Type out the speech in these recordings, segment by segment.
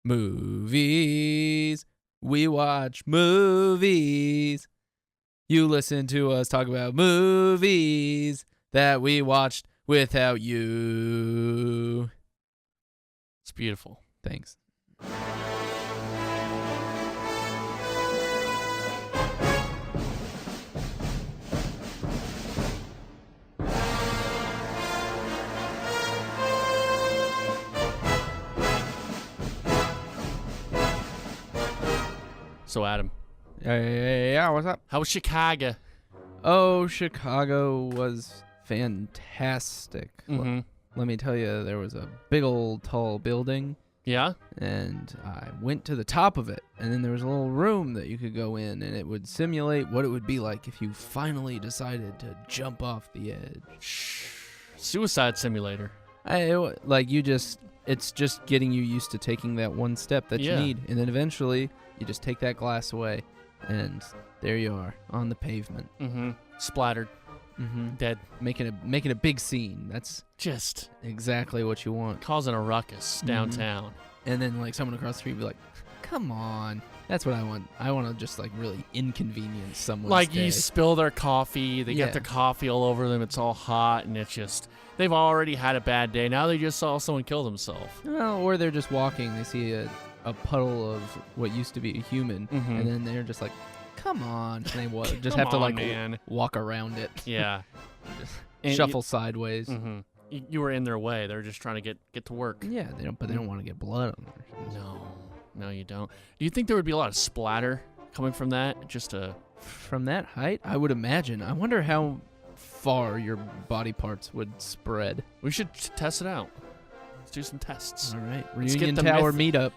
Movies. We watch movies. You listen to us talk about movies that we watched without you. It's beautiful. Thanks. So, Adam. Yeah, what's up? How was Chicago? Oh, Chicago was fantastic. Mm-hmm. Let me tell you, there was a big old tall building. Yeah? And I went to the top of it, and then there was a little room that you could go in, and it would simulate what it would be like if you finally decided to jump off the edge. Suicide simulator. It's just getting you used to taking that one step that you need, and then eventually you just take that glass away, and there you are on the pavement. Mm-hmm. Splattered. Mm-hmm. Dead. Making a big scene. That's just exactly what you want. Causing a ruckus downtown. And then like someone across the street would be like, come on. That's what I want. I want to just like really inconvenience someone's like day. You spill their coffee. They get their coffee all over them. It's all hot, and it's just they've already had a bad day. Now they just saw someone kill themselves. Well, or they're just walking. They see a puddle of what used to be a human, and then they're just like, come on. And they just have to like walk around it. Yeah. Just shuffle sideways. Mm-hmm. You were in their way. They're just trying to get to work. Yeah, they don't want to get blood on their shoes. No, you don't. Do you think there would be a lot of splatter coming from that? From that height, I would imagine. I wonder how far your body parts would spread. We should test it out. Let's do some tests. All right. Reunion Tower meetup.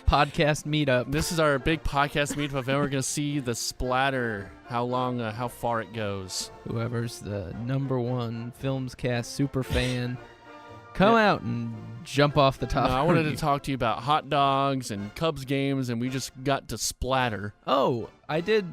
Podcast meetup. This is our big podcast meetup event. We're going to see the splatter, how far it goes. Whoever's the #1 FilmsCast super fan, come out and jump off the top. No, I wanted to talk to you about hot dogs and Cubs games, and we just got to splatter. Oh, I did.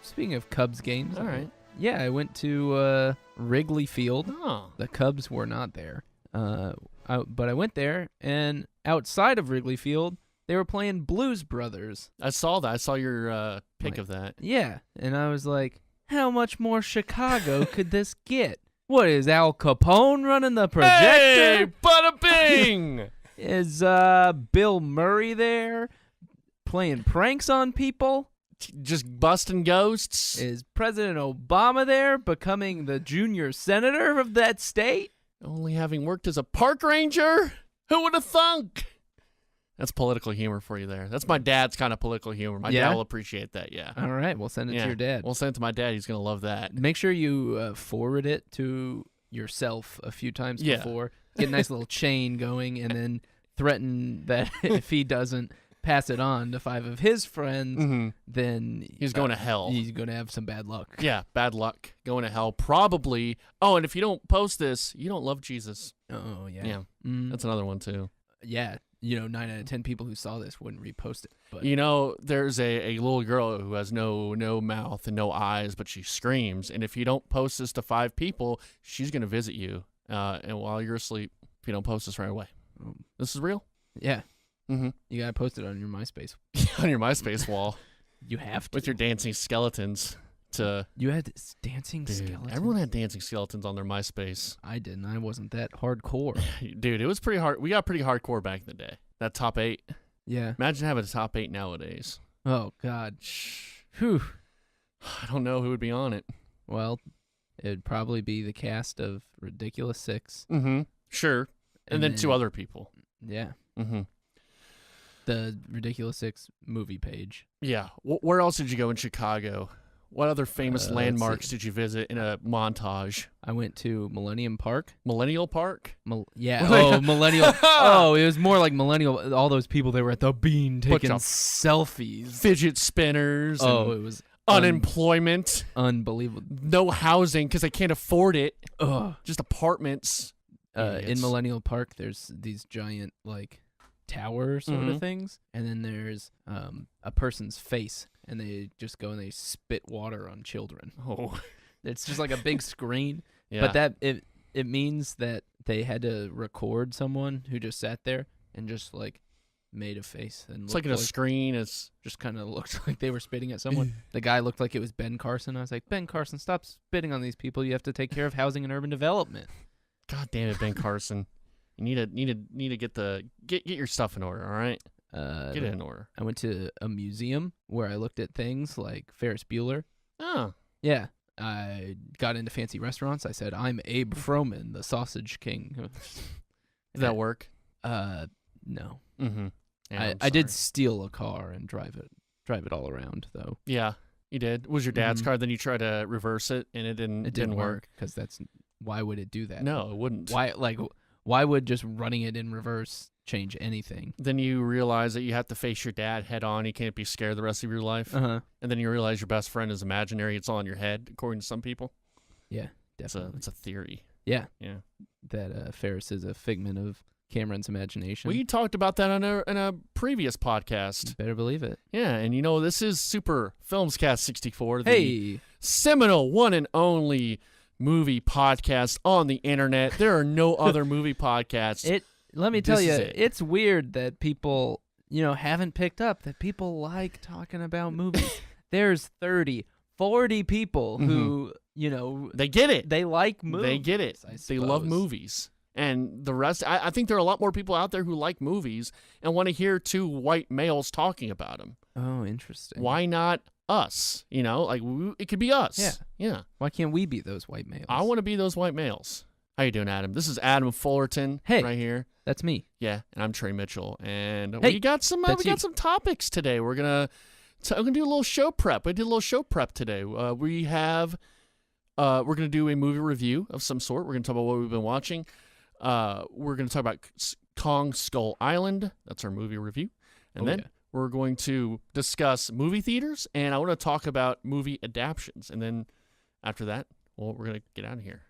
Speaking of Cubs games. All right. Yeah, I went to Wrigley Field. Oh. The Cubs were not there. But I went there, and outside of Wrigley Field, they were playing Blues Brothers. I saw that. I saw your pic of that. Yeah, and I was like, how much more Chicago could this get? What, is Al Capone running the projector? Hey, bada bing! Is Bill Murray there playing pranks on people? Just busting ghosts? Is President Obama there becoming the junior senator of that state? Only having worked as a park ranger? Who would have thunk? That's political humor for you there. That's my dad's kind of political humor. My dad will appreciate that, yeah. All right, we'll send it to your dad. We'll send it to my dad. He's going to love that. Make sure you forward it to yourself a few times before. Get a nice little chain going, and then threaten that if he doesn't pass it on to 5 of his friends, then he's going to hell. He's going to have some bad luck. Yeah, bad luck. Going to hell. Probably. Oh, and if you don't post this, you don't love Jesus. Oh, yeah. Yeah. That's another one, too. Yeah. 9 out of 10 people who saw this wouldn't repost it. But there's a little girl who has no mouth and no eyes, but she screams. And if you don't post this to 5 people, she's going to visit you. And while you're asleep, if you don't post this right away. This is real? Yeah. Mm-hmm. You got to post it on your MySpace. On your MySpace wall. You have to. With your dancing skeletons. You had dancing skeletons? Everyone had dancing skeletons on their MySpace. I didn't. I wasn't that hardcore. Dude, it was pretty hard. We got pretty hardcore back in the day. That top 8. Yeah. Imagine having a top 8 nowadays. Oh, God. Whew. I don't know who would be on it. Well, it'd probably be the cast of Ridiculous 6. Mm-hmm. Sure. And then 2 other people. Yeah. Mm-hmm. The Ridiculous 6 movie page. Yeah. Where else did you go in Chicago? What other famous landmarks did you visit in a montage? I went to Millennium Park. Millennial Park? Millennial. Oh, it was more like Millennial. All those people that were at the Bean taking selfies. Fidget spinners. Oh, it was unemployment. Unbelievable. No housing because they can't afford it. Ugh. Just apartments. In Millennial Park, there's these giant, tower sort of things, and then there's a person's face, and they just go and they spit water on children. Oh, it's just like a big screen. Yeah. But that it means that they had to record someone who just sat there and just made a face. And It's like in a screen. It's just kind of looked like they were spitting at someone. The guy looked like it was Ben Carson. I was like, Ben Carson, stop spitting on these people. You have to take care of housing and urban development. God damn it, Ben Carson. You need to get your stuff in order, all right? Get it in order. I went to a museum where I looked at things like Ferris Bueller. Oh. Yeah. I got into fancy restaurants. I said, I'm Abe Froman, the sausage king. Did that work? No. Mm-hmm. Yeah, I did steal a car and drive it all around, though. Yeah, you did. Was your dad's car? Then you tried to reverse it, and it didn't work. Because why would it do that? No, it wouldn't. Why would just running it in reverse change anything? Then you realize that you have to face your dad head on. You can't be scared the rest of your life. Uh-huh. And then you realize your best friend is imaginary. It's all in your head, according to some people. Yeah, definitely. It's a theory. Yeah. Yeah. That Ferris is a figment of Cameron's imagination. We talked about that on a previous podcast. You better believe it. Yeah, and this is Super FilmsCast 64, the Hey, seminal one and only movie podcast on the internet. There are no other movie podcasts. Let me tell you, This is it. it's weird that people, haven't picked up that people like talking about movies. There's 30, 40 people who, They get it. they like movies. They get it. They love movies. And the rest, I think there are a lot more people out there who like movies and want to hear two white males talking about them. Oh, interesting. Why not us? It could be us. Yeah. Yeah. Why can't we be those white males? I want to be those white males. How you doing, Adam? This is Adam Fullerton right here. That's me. Yeah, and I'm Trey Mitchell. And Hey, we got some topics today. We're gonna do a little show prep. We did a little show prep today. We're gonna do a movie review of some sort. We're gonna talk about what we've been watching. We're gonna talk about Kong Skull Island. That's our movie review. And then we're going to discuss movie theaters, and I want to talk about movie adaptions. And then after that, we're gonna get out of here.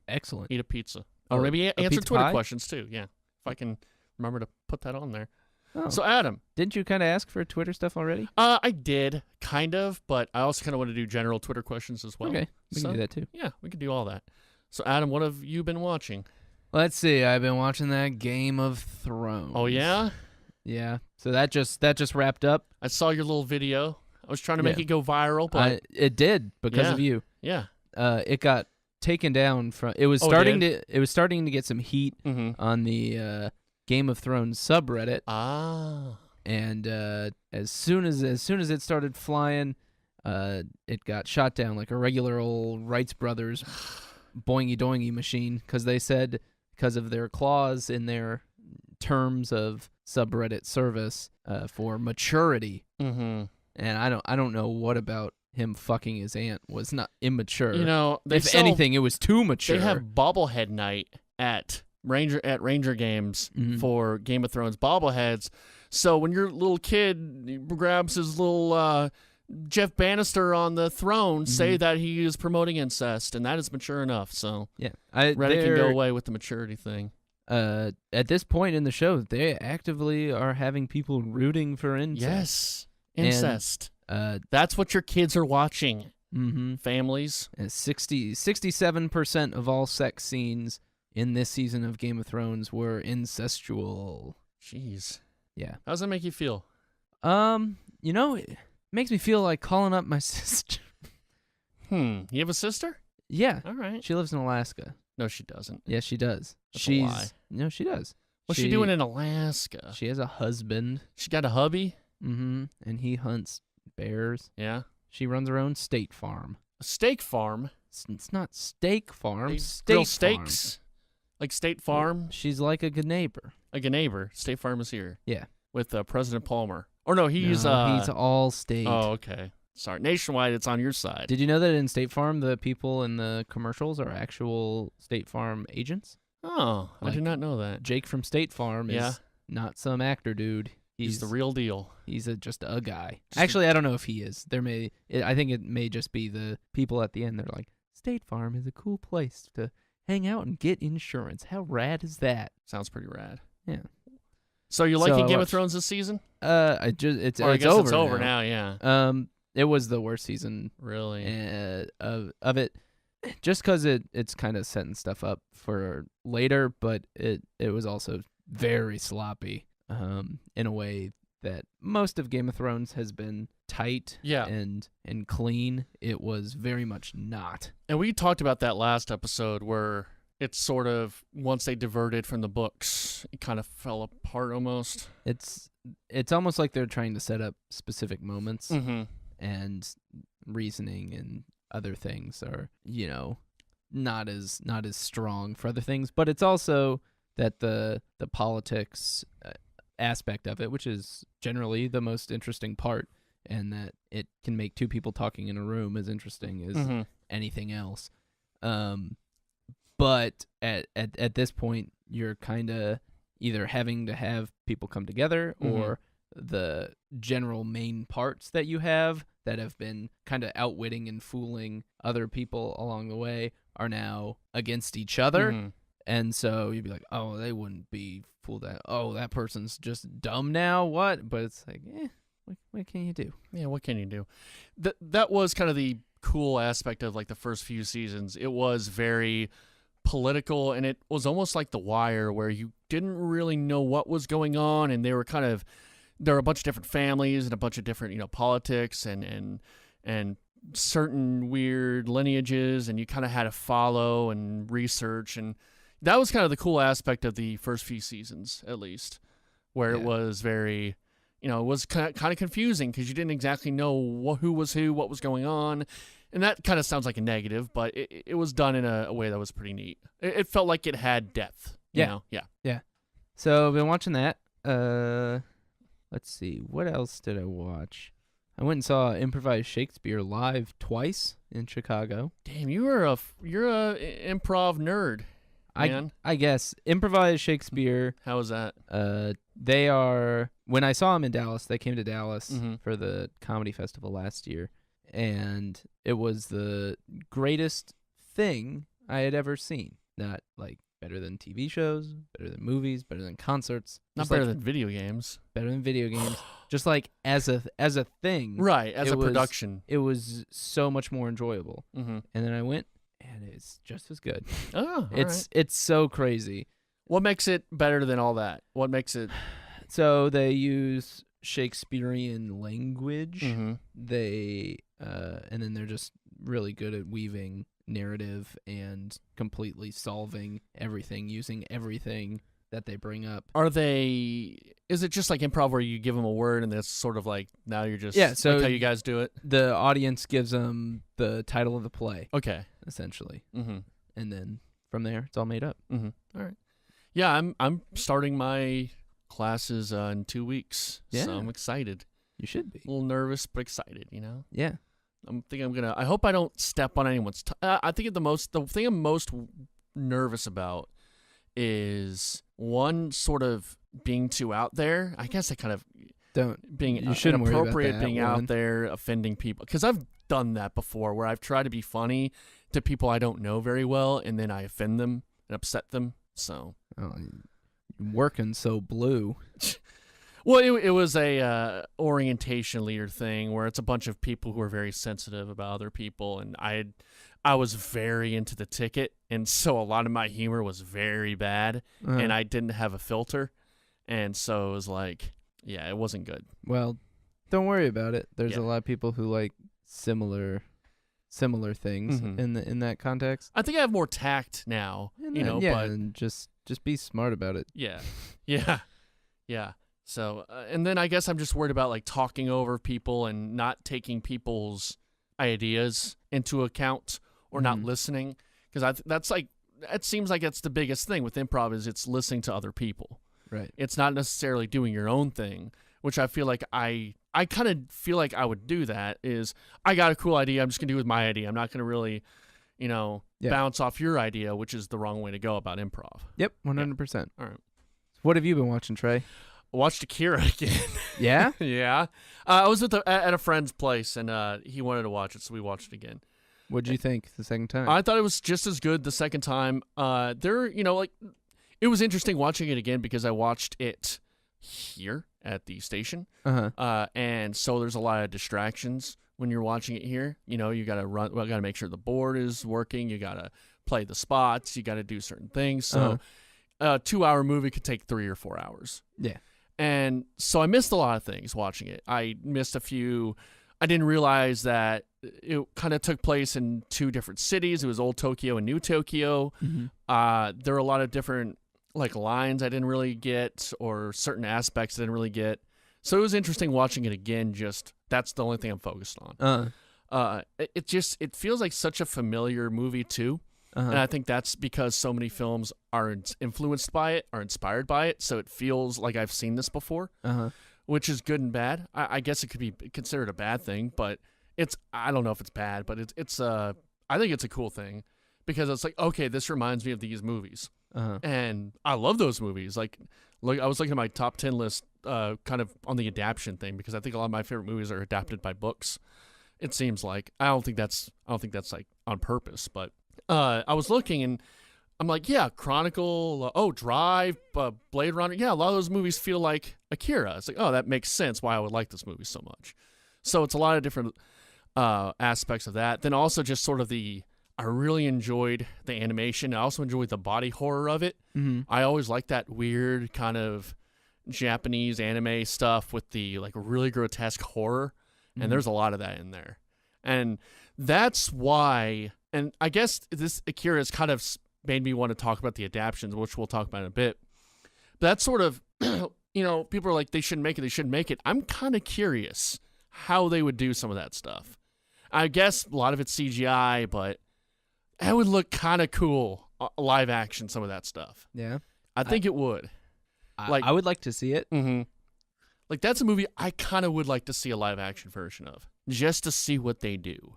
Excellent. Eat a pizza. Or maybe answer pizza Twitter pie? questions too. Yeah. If I can remember to put that on there. Oh. So Adam. Didn't you kind of ask for Twitter stuff already? I did, kind of, but I also kind of want to do general Twitter questions as well. Okay. We can do that too. Yeah, we can do all that. So Adam, what have you been watching? Let's see. I've been watching that Game of Thrones. Oh yeah? Yeah. So that just wrapped up. I saw your little video. I was trying to make it go viral, but it did because of you. Yeah. It got taken down from. It was starting to get some heat on the Game of Thrones subreddit. Ah. And as soon as it started flying, it got shot down like a regular old Wrights Brothers boingy doingy machine, because they said because of their clause in their terms of subreddit service for maturity. Mm-hmm. And I don't know what about him fucking his aunt was not immature. If anything, it was too mature. They have bobblehead night at Ranger Games for Game of Thrones bobbleheads. So when your little kid grabs his little Jeff Bannister on the throne, say that he is promoting incest, and that is mature enough. So yeah, Reddit can go away with the maturity thing. At this point in the show, they actively are having people rooting for incest. Yes, incest. That's what your kids are watching. Families. 67% of all sex scenes in this season of Game of Thrones were incestual. Jeez. Yeah. How does that make you feel? It makes me feel like calling up my sister. You have a sister? Yeah. All right. She lives in Alaska. No, she doesn't. Yeah, she does. That's a lie. No, she does. What's she doing in Alaska? She has a husband. She got a hubby? And he hunts bears. Yeah. She runs her own state farm. A steak farm? It's not steak farm. They State grill farm. steaks? Like State Farm? She's like a good neighbor. Like a neighbor. State Farm is here. Yeah. With President Palmer. Or no, he's all state. Oh, okay. Sorry. Nationwide, it's on your side. Did you know that in State Farm, the people in the commercials are actual State Farm agents? Oh, I did not know that. Jake from State Farm is not some actor dude. He's the real deal. He's just a guy. Actually, I don't know if he is. I think it may just be the people at the end. They're like, State Farm is a cool place to hang out and get insurance. How rad is that? Sounds pretty rad. Yeah. So you liking Game of Thrones this season? I guess it's over now. Yeah. It was the worst season. Really? Of it, just because it's kind of setting stuff up for later, but it was also very sloppy. in a way that most of Game of Thrones has been tight and clean. It was very much not. And we talked about that last episode where it's sort of, once they diverted from the books, it kind of fell apart almost. It's almost like they're trying to set up specific moments, and reasoning and other things are, not as strong for other things. But it's also that the politics aspect of it, which is generally the most interesting part, and that it can make two people talking in a room as interesting as anything else. But at this point, you're kind of either having to have people come together, or the general main parts that you have that have been kind of outwitting and fooling other people along the way are now against each other. And so you'd be like, oh, they wouldn't be fooled. That person's just dumb now. What? But it's like, what can you do? Yeah, what can you do? That was kind of the cool aspect of like the first few seasons. It was very political, and it was almost like The Wire, where you didn't really know what was going on, and there were a bunch of different families and a bunch of different, politics and certain weird lineages, and you kind of had to follow and research, and that was kind of the cool aspect of the first few seasons, at least, where it was very, it was kind of confusing because you didn't exactly know who was who, what was going on. And that kind of sounds like a negative, but it was done in a way that was pretty neat. It felt like it had depth. You know? Yeah. So I've been watching that. Let's see. What else did I watch? I went and saw Improvised Shakespeare live twice in Chicago. Damn, you're a improv nerd. Man. I guess Improvised Shakespeare. How was that? They are, when I saw them in Dallas, they came to Dallas for the comedy festival last year, and it was the greatest thing I had ever seen. Not like better than TV shows, better than movies, better than concerts. Not better than video games. Better than video games. Just like as a thing. Right, as a production. It was so much more enjoyable. And then I went, and it's just as good. Oh, it's so crazy. What makes it better than all that? What makes it? So they use Shakespearean language. They and then they're just really good at weaving narrative and completely solving everything, using everything that they bring up. Is it just like improv where you give them a word and it's sort of like, now you're just, so like how you guys do it? The audience gives them the title of the play. Okay. Essentially. And then from there, it's all made up. All right. Yeah, I'm starting my classes in 2 weeks, so I'm excited. You should be. A little nervous, but excited, Yeah. I hope I don't step on anyone's I think the thing I'm most nervous about is one, sort of being too out there. I guess I kind of being inappropriate, being out there, offending people. Because I've done that before, where I've tried to be funny to people I don't know very well, and then I offend them and upset them. So, working so blue. Well, it was a orientation leader thing where it's a bunch of people who are very sensitive about other people, and I was very into the ticket, and so a lot of my humor was very bad, and I didn't have a filter, and so it was like, it wasn't good. Well, don't worry about it. There's a lot of people who like similar things in that context. I think I have more tact now, but and just be smart about it. Yeah. So, and then I guess I'm just worried about like talking over people and not taking people's ideas into account or not listening, because that seems like that's the biggest thing with improv, is it's listening to other people. Right. It's not necessarily doing your own thing, which I feel like I kind of feel like I would do that. Is I got a cool idea, I'm just gonna do it with my idea. I'm not gonna really, bounce off your idea, which is the wrong way to go about improv. Yep, 100%. All right. What have you been watching, Trey? I watched Akira again. Yeah? Yeah. I was at a friend's place, and he wanted to watch it, so we watched it again. What'd you think the second time? I thought it was just as good the second time. It was interesting watching it again because I watched it here at the station. And so there's a lot of distractions when you're watching it here. You got to make sure the board is working. You got to play the spots. You got to do certain things. So a 2-hour movie could take 3 or 4 hours. Yeah. And so I missed a lot of things watching it. I missed a few. I didn't realize that it kind of took place in two different cities. It was Old Tokyo and New Tokyo. There were a lot of different like lines I didn't really get, or certain aspects I didn't really get. So it was interesting watching it again. Just that's the only thing I'm focused on. It feels like such a familiar movie too. And I think that's because so many films are influenced by it, are inspired by it. So it feels like I've seen this before, which is good and bad. I guess it could be considered a bad thing, but I don't know if it's bad, but I think it's a cool thing because it's like, okay, this reminds me of these movies. And I love those movies. Like I was looking at my top 10 list, kind of on the adaptation thing, because I think a lot of my favorite movies are adapted by books. It seems like I don't think that's like on purpose, but I was looking and I'm like, yeah, Chronicle, Drive, Blade Runner. Yeah, a lot of those movies feel like Akira. It's like, oh, that makes sense why I would like this movie so much. So it's a lot of different aspects of that. Then also just sort of I really enjoyed the animation. I also enjoyed the body horror of it. I always like that weird kind of Japanese anime stuff with the like really grotesque horror. And there's a lot of that in there. And that's why, and I guess this Akira has kind of made me want to talk about the adaptions, which we'll talk about in a bit. But that's sort of, people are like, they shouldn't make it. I'm kind of curious how they would do some of that stuff. I guess a lot of it's CGI, but it would look kind of cool, live action, some of that stuff. Yeah. I think it would. I would like to see it. Like, that's a movie I kind of would like to see a live action version of, just to see what they do.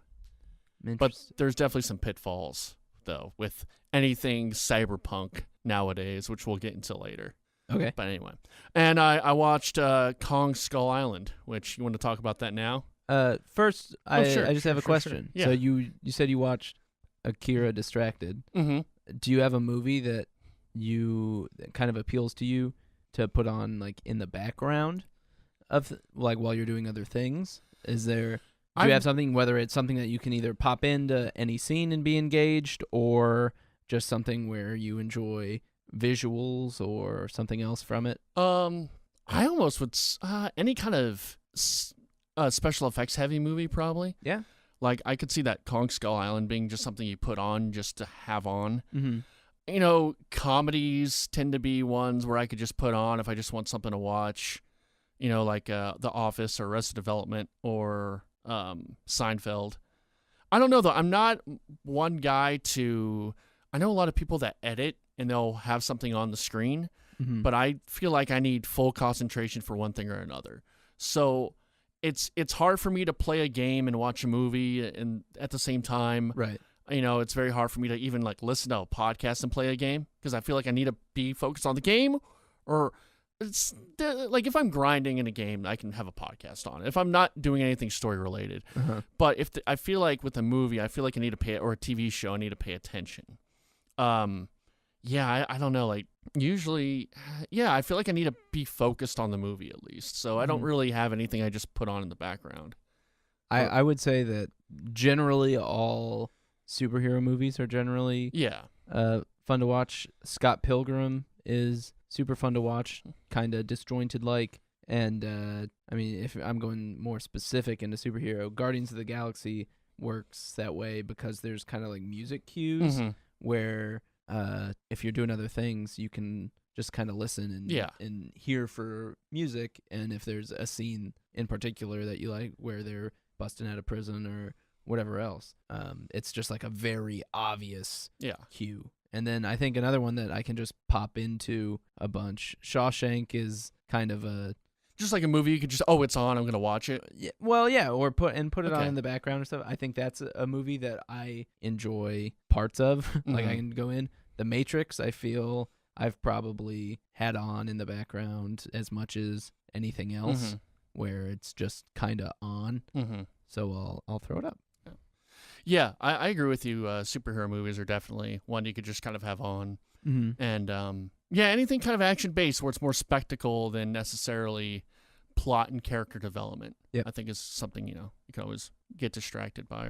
But there's definitely some pitfalls, though, with anything cyberpunk nowadays, which we'll get into later. Okay. But anyway. And I watched Kong Skull Island, which, you want to talk about that now? First, I just have a question. Yeah. So you said you watched Akira Distracted. Do you have a movie that kind of appeals to you to put on like in the background of like while you're doing other things? Do you have something, whether it's something that you can either pop into any scene and be engaged, or just something where you enjoy visuals or something else from it? I almost would any kind of special effects heavy movie, probably. Yeah. Like, I could see that Kong Skull Island being just something you put on just to have on. Comedies tend to be ones where I could just put on if I just want something to watch. Like The Office or Arrested Development or Seinfeld. I don't know, though. I'm not one guy I know a lot of people that edit and they'll have something on the screen, but I feel like I need full concentration for one thing or another. So it's hard for me to play a game and watch a movie and at the same time. Right. It's very hard for me to even like listen to a podcast and play a game, because I feel like I need to be focused on the game. Or it's like if I'm grinding in a game, I can have a podcast on if I'm not doing anything story related. But I feel like with a movie, I feel like I need to pay, or a TV show, I need to pay attention. I don't know. Like usually, I feel like I need to be focused on the movie at least. So I don't really have anything I just put on in the background. I would say that generally all superhero movies are generally fun to watch. Scott Pilgrim is super fun to watch, kind of disjointed like. And if I'm going more specific into superhero, Guardians of the Galaxy works that way because there's kind of like music cues where if you're doing other things, you can just kind of listen and hear for music. And if there's a scene in particular that you like where they're busting out of prison or whatever else, it's just like a very obvious cue. And then I think another one that I can just pop into a bunch, Shawshank is kind of just like a movie you could just, it's on, I'm going to watch it. Yeah, well, yeah, or put it on in the background or stuff. I think that's a movie that I enjoy parts of. Like I can go in. The Matrix, I feel I've probably had on in the background as much as anything else, where it's just kind of on. So I'll throw it up. Yeah, I agree with you. Superhero movies are definitely one you could just kind of have on. And anything kind of action-based where it's more spectacle than necessarily plot and character development, I think is something, you can always get distracted by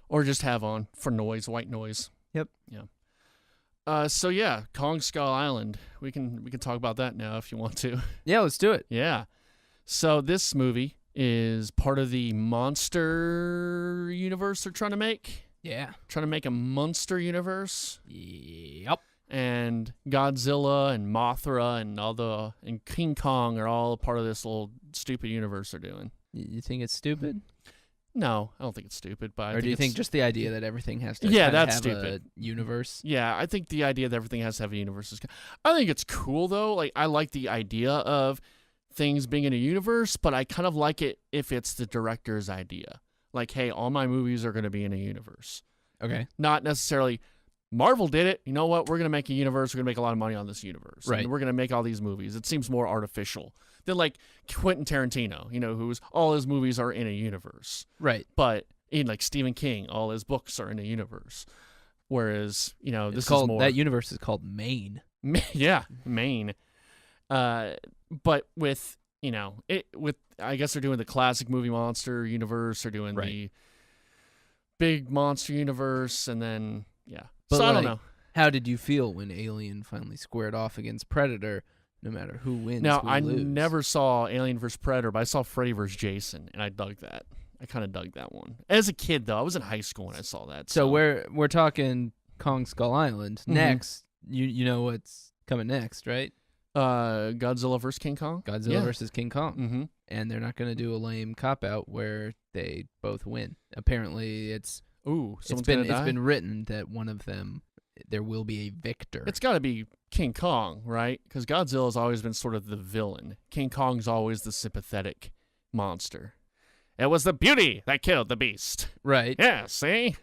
or just have on for noise, white noise. Yep. Yeah. So yeah, Kong Skull Island. We can talk about that now if you want to. Yeah, let's do it. Yeah. So this movie is part of the monster universe they're trying to make. Yeah. Trying to make a monster universe. Yep. And Godzilla and Mothra and King Kong are all part of this little stupid universe they're doing. You think it's stupid? No, I don't think it's stupid. But or do you think just the idea that everything has to that's have stupid. A universe? Yeah, I think the idea that everything has to have a universe is. I think it's cool though. Like I like the idea of things being in a universe, but I kind of like it if it's the director's idea. Like, hey, all my movies are going to be in a universe. Okay. Not necessarily. Marvel did it. You know what? We're going to make a universe. We're going to make a lot of money on this universe. Right. And we're going to make all these movies. It seems more artificial than like Quentin Tarantino, who's all his movies are in a universe. Right. But in like Stephen King, all his books are in a universe. Whereas, this is more. That universe is called Maine. Yeah, Maine. But with, I guess they're doing the classic movie monster universe. They're doing the big monster universe. And then, yeah. But so I don't know. How did you feel when Alien finally squared off against Predator, no matter who wins? Now, who I lose? never saw Alien vs. Predator, but I saw Freddy vs. Jason, and I dug that. I kind of dug that one. As a kid, though, I was in high school when I saw that. So we're talking Kong Skull Island. Mm-hmm. Next, you know what's coming next, right? Godzilla vs. King Kong? Godzilla versus King Kong. Mm-hmm. And they're not going to do a lame cop-out where they both win. Apparently, it's been written that one of them, there will be a victor. It's got to be King Kong, right? Because Godzilla's always been sort of the villain. King Kong's always the sympathetic monster. It was the beauty that killed the beast. Right. Yeah, see?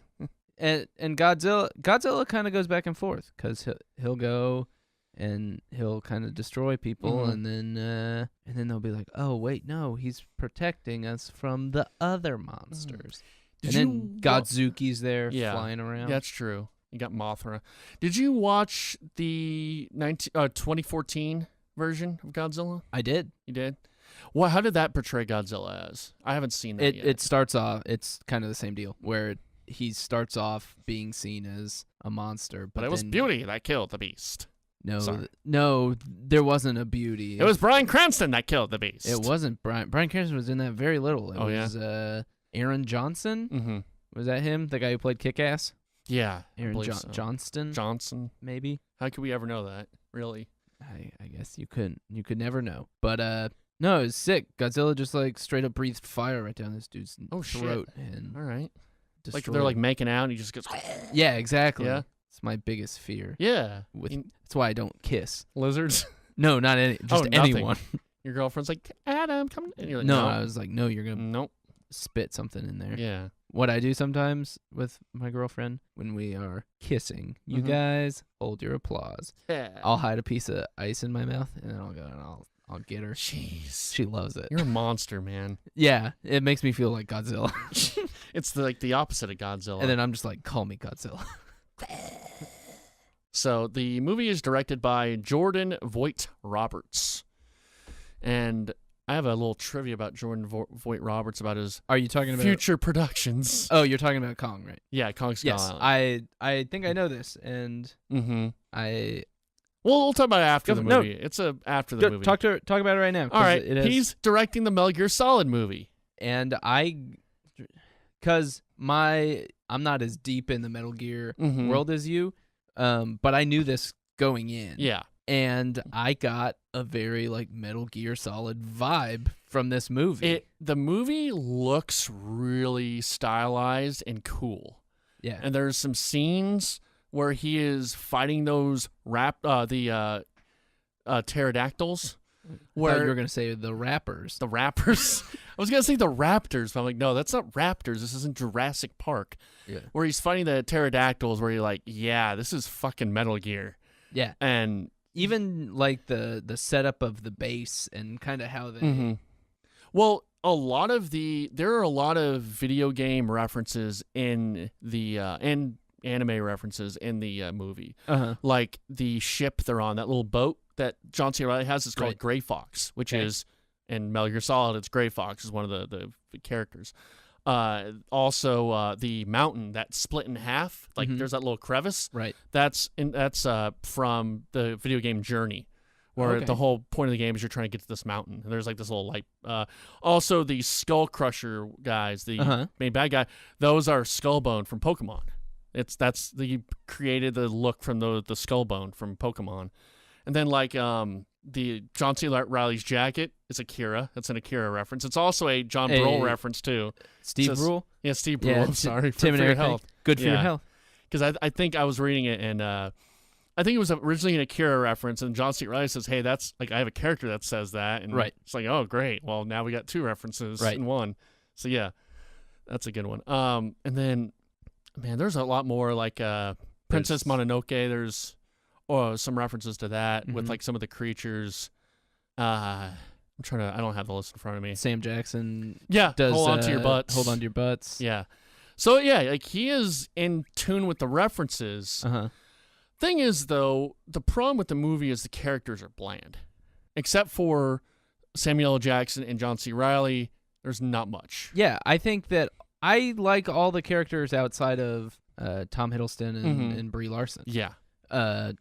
And Godzilla kind of goes back and forth because he'll go and he'll kind of destroy people, mm-hmm. and then they'll be like, oh wait, no, he's protecting us from the other monsters. Then Godzuki's there flying around. That's true. You got Mothra. Did you watch the 2014 version of Godzilla? I did. You did? Well, how did that portray Godzilla as? I haven't seen that yet. It starts off, it's kind of the same deal, where he starts off being seen as a monster. But it was beauty that killed the beast. No, there wasn't a beauty. It was Bryan Cranston that killed the beast. It wasn't Bryan. Bryan Cranston was in that very little. It was Aaron Johnson. Mm-hmm. Was that him? The guy who played Kick-Ass? Yeah. Aaron Johnston? Johnson. Maybe? How could we ever know that? Really? I guess you couldn't. You could never know. But no, it was sick. Godzilla just like straight up breathed fire right down this dude's throat. Shit. And all right. destroyed. Like they're like making out and he just goes. Yeah, exactly. Yeah. It's my biggest fear. Yeah. That's why I don't kiss. Lizards? No, not any. Just anyone. Your girlfriend's like, Adam, come. And you're like, no, I was like, no, you're gonna nope. spit something in there. Yeah. What I do sometimes with my girlfriend when we are kissing, you guys hold your applause. Yeah. I'll hide a piece of ice in my mouth and then I'll go and I'll get her. Jeez. She loves it. You're a monster, man. Yeah, it makes me feel like Godzilla. It's the opposite of Godzilla. And then I'm just like, call me Godzilla. So the movie is directed by Jordan Voight Roberts. And I have a little trivia about Jordan Voight Roberts about his future productions. Oh, you're talking about Kong, right? Yeah, Kong Skull Island. I think I know this, and we'll talk about it after the movie. It's after the movie. Talk about it right now. All right, he's directing the Metal Gear Solid movie, and because I'm not as deep in the Metal Gear world as you, but I knew this going in. Yeah. And I got a very like Metal Gear Solid vibe from this movie. The movie looks really stylized and cool. Yeah. And there's some scenes where he is fighting those pterodactyls. Where you were gonna say the rappers. The rappers. I was gonna say the raptors, but I'm like, no, that's not raptors. This isn't Jurassic Park. Yeah. Where he's fighting the pterodactyls, where you're like, yeah, this is fucking Metal Gear. Yeah. And even like the setup of the base and kind of how they. Well, there are a lot of video game references in the and anime references in the movie. Like the ship they're on, that little boat that John C. Reilly has, is called Gray Fox, which is in Metal Gear Solid. It's Gray Fox is one of the characters. Also, the mountain that split in half, like there's that little crevice. Right. That's from the video game Journey, where the whole point of the game is you're trying to get to this mountain. And there's like this little light. Also, the Skull Crusher guys, the main bad guy, those are Skullbone from Pokemon. Created the look from the Skullbone from Pokemon. And then like the John C. Reilly's jacket is Akira. That's an Akira reference. It's also a John Brule reference too. Steve Brule? Yeah, Steve Brule. I'm sorry. Tim for your health. Good for your health. Because I think I was reading it, and I think it was originally an Akira reference, and John C. Reilly says, hey, that's like I have a character that says that. And it's like, oh, great. Well, now we got 2 references in one. So yeah, that's a good one. And then, man, there's a lot more like Princess Mononoke. There's some references to that with like some of the creatures. I don't have the list in front of me. Sam Jackson. Yeah. Does hold on to your butts. Hold on to your butts. Yeah. So yeah, like he is in tune with the references. Thing is though, the problem with the movie is the characters are bland. Except for Samuel L. Jackson and John C. Reilly, there's not much. Yeah, I think that I like all the characters outside of Tom Hiddleston and Brie Larson. Yeah.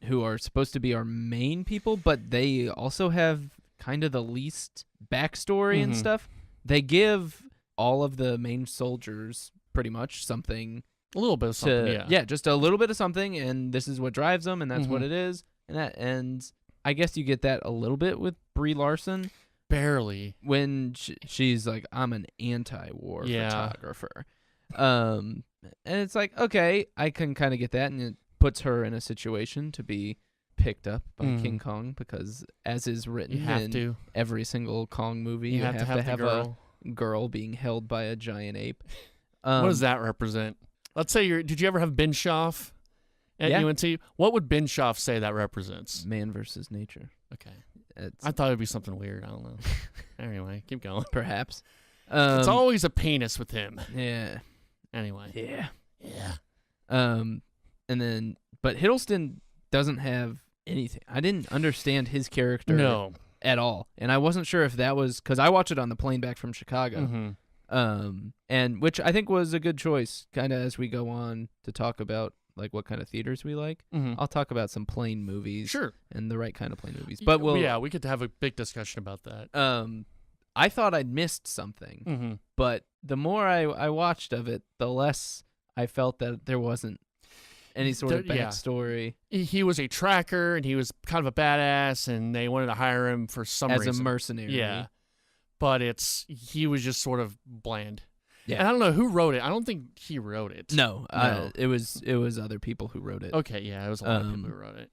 Who are supposed to be our main people, but they also have kind of the least backstory and stuff. They give all of the main soldiers pretty much something. A little bit of something, yeah, just a little bit of something, and this is what drives them, and that's what it is. And I guess you get that a little bit with Brie Larson. Barely. When she's like, I'm an anti-war photographer. And it's like, okay, I can kind of get that, and it puts her in a situation to be picked up by King Kong, because as is written in every single Kong movie, you have to have a girl being held by a giant ape. What does that represent? Let's say did you ever have Bischoff at UNC? What would Bischoff say that represents? Man versus nature. Okay. I thought it would be something weird. I don't know. Anyway, keep going. Perhaps. It's always a penis with him. Yeah. Anyway. Yeah. But Hiddleston doesn't have anything. I didn't understand his character at all. And I wasn't sure if that was, because I watched it on the plane back from Chicago. And which I think was a good choice, kind of as we go on to talk about like what kind of theaters we like. I'll talk about some plane movies. Sure. And the right kind of plane movies. But we could have a big discussion about that. I thought I'd missed something. But the more I watched of it, the less I felt that there wasn't any sort of backstory. He was a tracker, and he was kind of a badass, and they wanted to hire him for some reason. As a mercenary. Yeah. But he was just sort of bland. Yeah. And I don't know who wrote it. I don't think he wrote it. No. It was other people who wrote it. Okay, yeah, it was a lot of people who wrote it.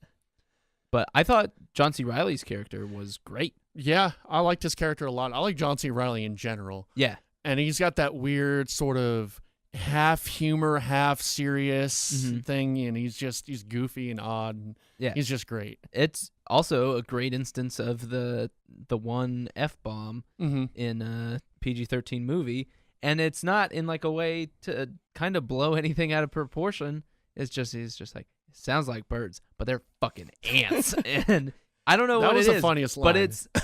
But I thought John C. Reilly's character was great. Yeah, I liked his character a lot. I like John C. Reilly in general. Yeah. And he's got that weird sort of half humor, half serious thing, and he's goofy and odd. And he's just great. It's also a great instance of the one F-bomb in a PG-13 movie, and it's not in like a way to kind of blow anything out of proportion. He's just like, it sounds like birds, but they're fucking ants. And I don't know what it is. That was the funniest line. But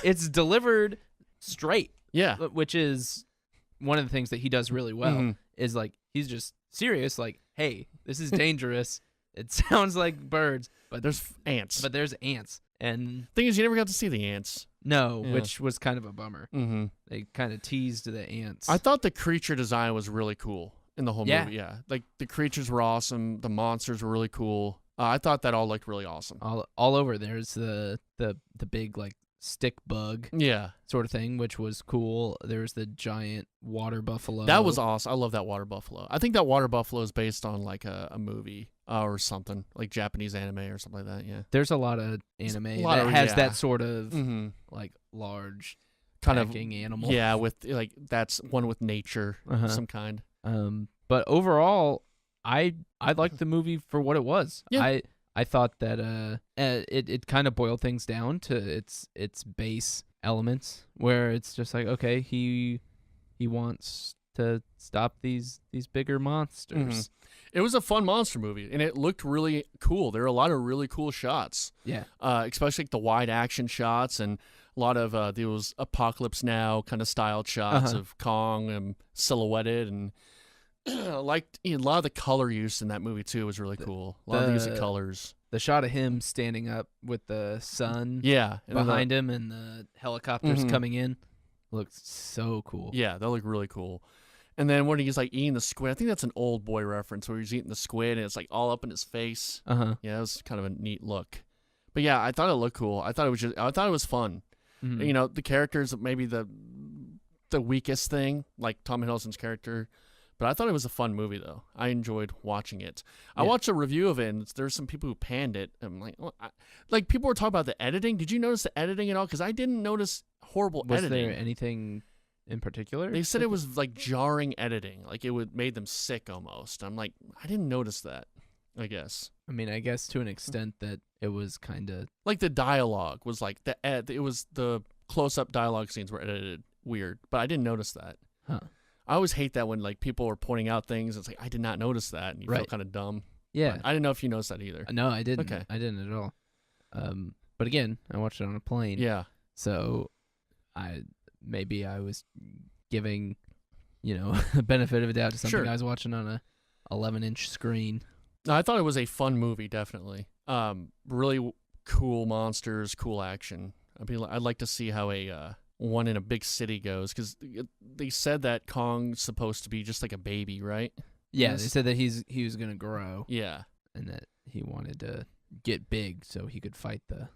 it's delivered straight. Yeah. Which is one of the things that he does really well, is like, he's just serious, like, hey, this is dangerous. It sounds like birds, but there's ants. But there's ants. And thing is, you never got to see the ants. No, which was kind of a bummer. They kind of teased the ants. I thought the creature design was really cool in the whole movie. Yeah. Like, the creatures were awesome. The monsters were really cool. I thought that all looked really awesome. All over. There's the big, like, stick bug sort of thing, which was cool. There's the giant water buffalo. That was awesome. I love that water buffalo. I think that water buffalo is based on like a movie or something, like Japanese anime or something like that. Yeah, there's a lot of anime that has that sort of like large kind of animal. Yeah, with like that's one with nature of some kind. But overall, I liked the movie for what it was. Yeah. I thought that it kind of boiled things down to its base elements, where it's just like, okay, he wants to stop these bigger monsters. It was a fun monster movie, and it looked really cool. There were a lot of really cool shots. Yeah. Especially like the wide action shots, and A lot of those Apocalypse Now kind of styled shots of Kong and silhouetted, and I liked a lot of the color use in that movie too was really cool. A lot of the use of colors. The shot of him standing up with the sun behind him and the helicopters coming in looks so cool. Yeah, that looked really cool. And then when he's like eating the squid, I think that's an Old Boy reference where he's eating the squid and it's like all up in his face. Yeah, it was kind of a neat look. But yeah, I thought it looked cool. I thought it was fun. You know, the characters maybe the weakest thing, like Tom Hiddleston's character. But I thought it was a fun movie, though. I enjoyed watching it. I watched a review of it, and there's some people who panned it. I'm like, like people were talking about the editing. Did you notice the editing at all? Because I didn't notice horrible editing. Was there anything in particular? They said it was like jarring editing, like it made them sick almost. I'm like, I didn't notice that. I guess. I mean, I guess to an extent that it was kind of like the dialogue was like it was the close-up dialogue scenes were edited weird, but I didn't notice that. Huh. I always hate that when like people are pointing out things. It's like I did not notice that, and you feel kind of dumb. Yeah, but I didn't know if you noticed that either. No, I didn't. Okay, I didn't at all. But again, I watched it on a plane. Yeah, so I was giving, the benefit of a doubt to something I was watching on a 11-inch screen. No, I thought it was a fun movie, definitely. Really cool monsters, cool action. I'd like to see how a one in a big city goes, because they said that Kong's supposed to be just like a baby, right? Yeah, they said that he was gonna grow. Yeah, and that he wanted to get big so he could fight the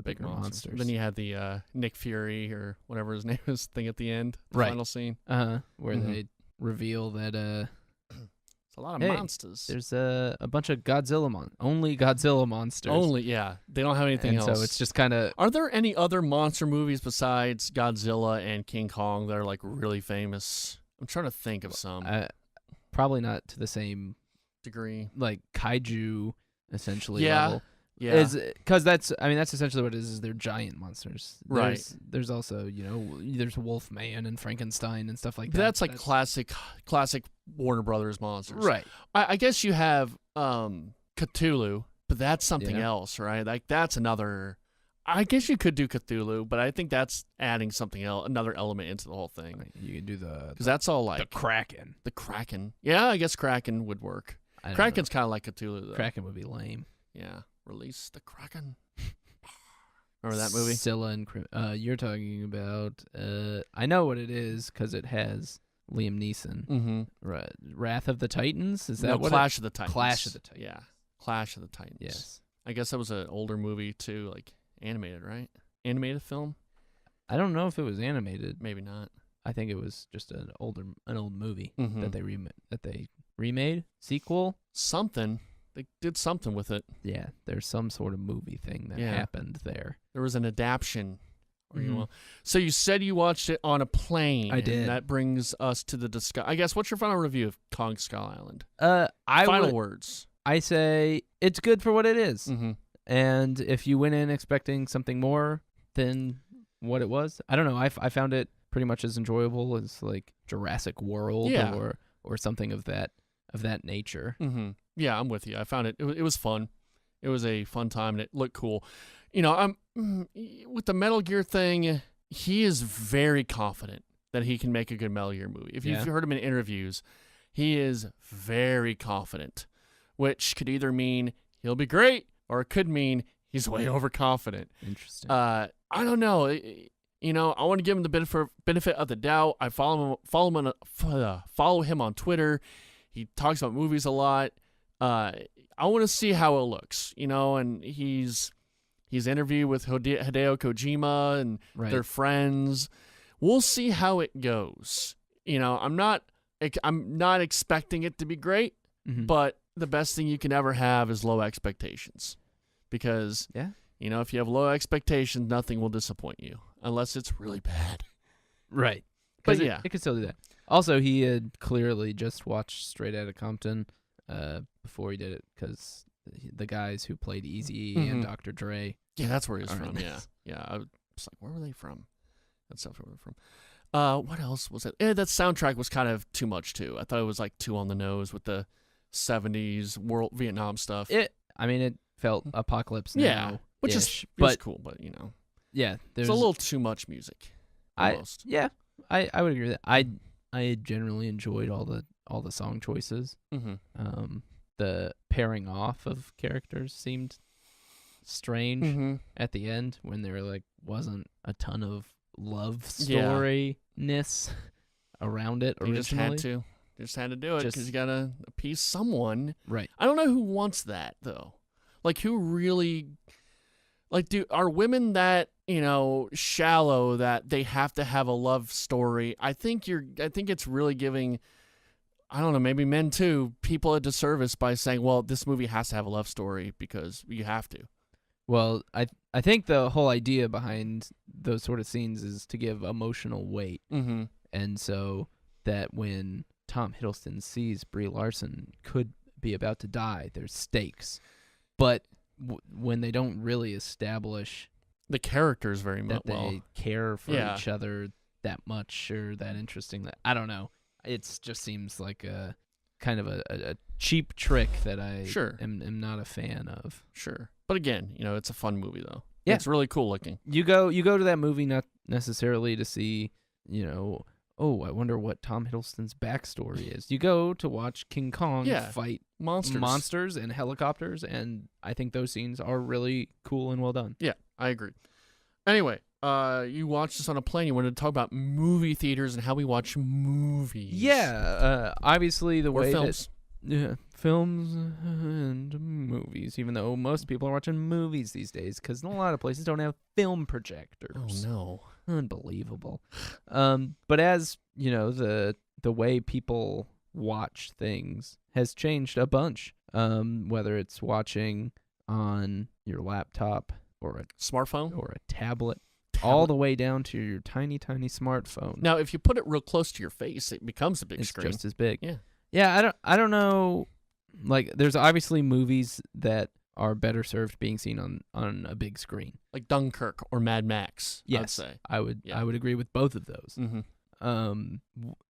bigger monsters. Then you had the Nick Fury or whatever his name is thing at the end, the final scene. Where they reveal that it's a lot of monsters. There's a bunch of only Godzilla monsters. They don't have anything else. So it's just kind of. Are there any other monster movies besides Godzilla and King Kong that are like really famous? I'm trying to think of some. Probably not to the same degree, like kaiju essentially level. Yeah, because that's essentially what it is they're giant monsters. Right. There's also there's Wolfman and Frankenstein and stuff like that. That's like classic Warner Brothers monsters. Right. I guess you have Cthulhu, but that's something else, right? Like that's another. I guess you could do Cthulhu, but I think that's adding something else, another element into the whole thing. You can do because that's all like the Kraken. The Kraken. Yeah, I guess Kraken would work. Kraken's kind of like Cthulhu, though. Kraken would be lame. Yeah. Release the Kraken. Remember that movie? Scylla and you're talking about. I know what it is because it has Liam Neeson. Wrath of the Titans. Is that what? Clash of the Titans. Clash of the Titans. Yeah, Clash of the Titans. Yes. I guess that was an older movie too, like animated, right? Animated film. I don't know if it was animated. Maybe not. I think it was just an old movie that they remade sequel. Something. They did something with it. Yeah, there's some sort of movie thing that happened there. There was an adaptation. So you said you watched it on a plane. I did. And that brings us to the discussion. I guess, what's your final review of Kong Skull Island? Final words. I say it's good for what it is. And if you went in expecting something more than what it was, I don't know. I found it pretty much as enjoyable as like Jurassic World or something of that nature. Yeah, I'm with you. I found it was fun. It was a fun time, and it looked cool. I'm with the Metal Gear thing, he is very confident that he can make a good Metal Gear movie. If you've heard him in interviews, he is very confident, which could either mean he'll be great or it could mean he's way overconfident. Interesting. I don't know. I want to give him the benefit of the doubt. I follow him on Twitter. He talks about movies a lot. I want to see how it looks, and he's interviewed with Hideo Kojima and they're friends. We'll see how it goes. I'm not expecting it to be great, but the best thing you can ever have is low expectations, because if you have low expectations, nothing will disappoint you unless it's really bad. Right. But it could still do that. Also, he had clearly just watched Straight Outta Compton before he did it, because the guys who played Eazy-E and Dr. Dre. Yeah, that's where he was from. Yeah. I was like, where were they from? That's not where they're from. What else was it? That soundtrack was kind of too much too. I thought it was like too on the nose with the 70s world Vietnam stuff. It felt Apocalypse Now. Yeah, which is cool, but Yeah, it's a little too much music. Almost. I would agree with that. I generally enjoyed all the song choices. Mm-hmm. The pairing off of characters seemed strange at the end when there wasn't a ton of love storyness around it originally. You just had to do it because you gotta appease someone. Right. I don't know who wants that though. Like who really? Like, are women that shallow that they have to have a love story? I think it's really giving. I don't know, maybe men too, people a disservice by saying, well, this movie has to have a love story because you have to. Well, I think the whole idea behind those sort of scenes is to give emotional weight. Mm-hmm. And so that when Tom Hiddleston sees Brie Larson could be about to die, there's stakes. But when they don't really establish the characters very much, that they care for each other that much or that interesting, I don't know. It just seems like a kind of a cheap trick that I am not a fan of. Sure. But again, it's a fun movie though. Yeah. It's really cool looking. You go to that movie not necessarily to see, oh, I wonder what Tom Hiddleston's backstory is. You go to watch King Kong fight monsters and helicopters, and I think those scenes are really cool and well done. Yeah, I agree. Anyway, you watched this on a plane. You wanted to talk about movie theaters and how we watch movies. Yeah, obviously the way films. Films and movies, even though most people are watching movies these days because a lot of places don't have film projectors. Oh, no. Unbelievable. But as, the way people watch things has changed a bunch, whether it's watching on your laptop or a smartphone or a tablet, all the way down to your tiny, tiny smartphone. Now, if you put it real close to your face, it becomes a big screen. It's just as big. Yeah. Yeah, I don't know. Like, there's obviously movies that are better served being seen on a big screen, like Dunkirk or Mad Max. Yes, I would agree with both of those. Mm-hmm.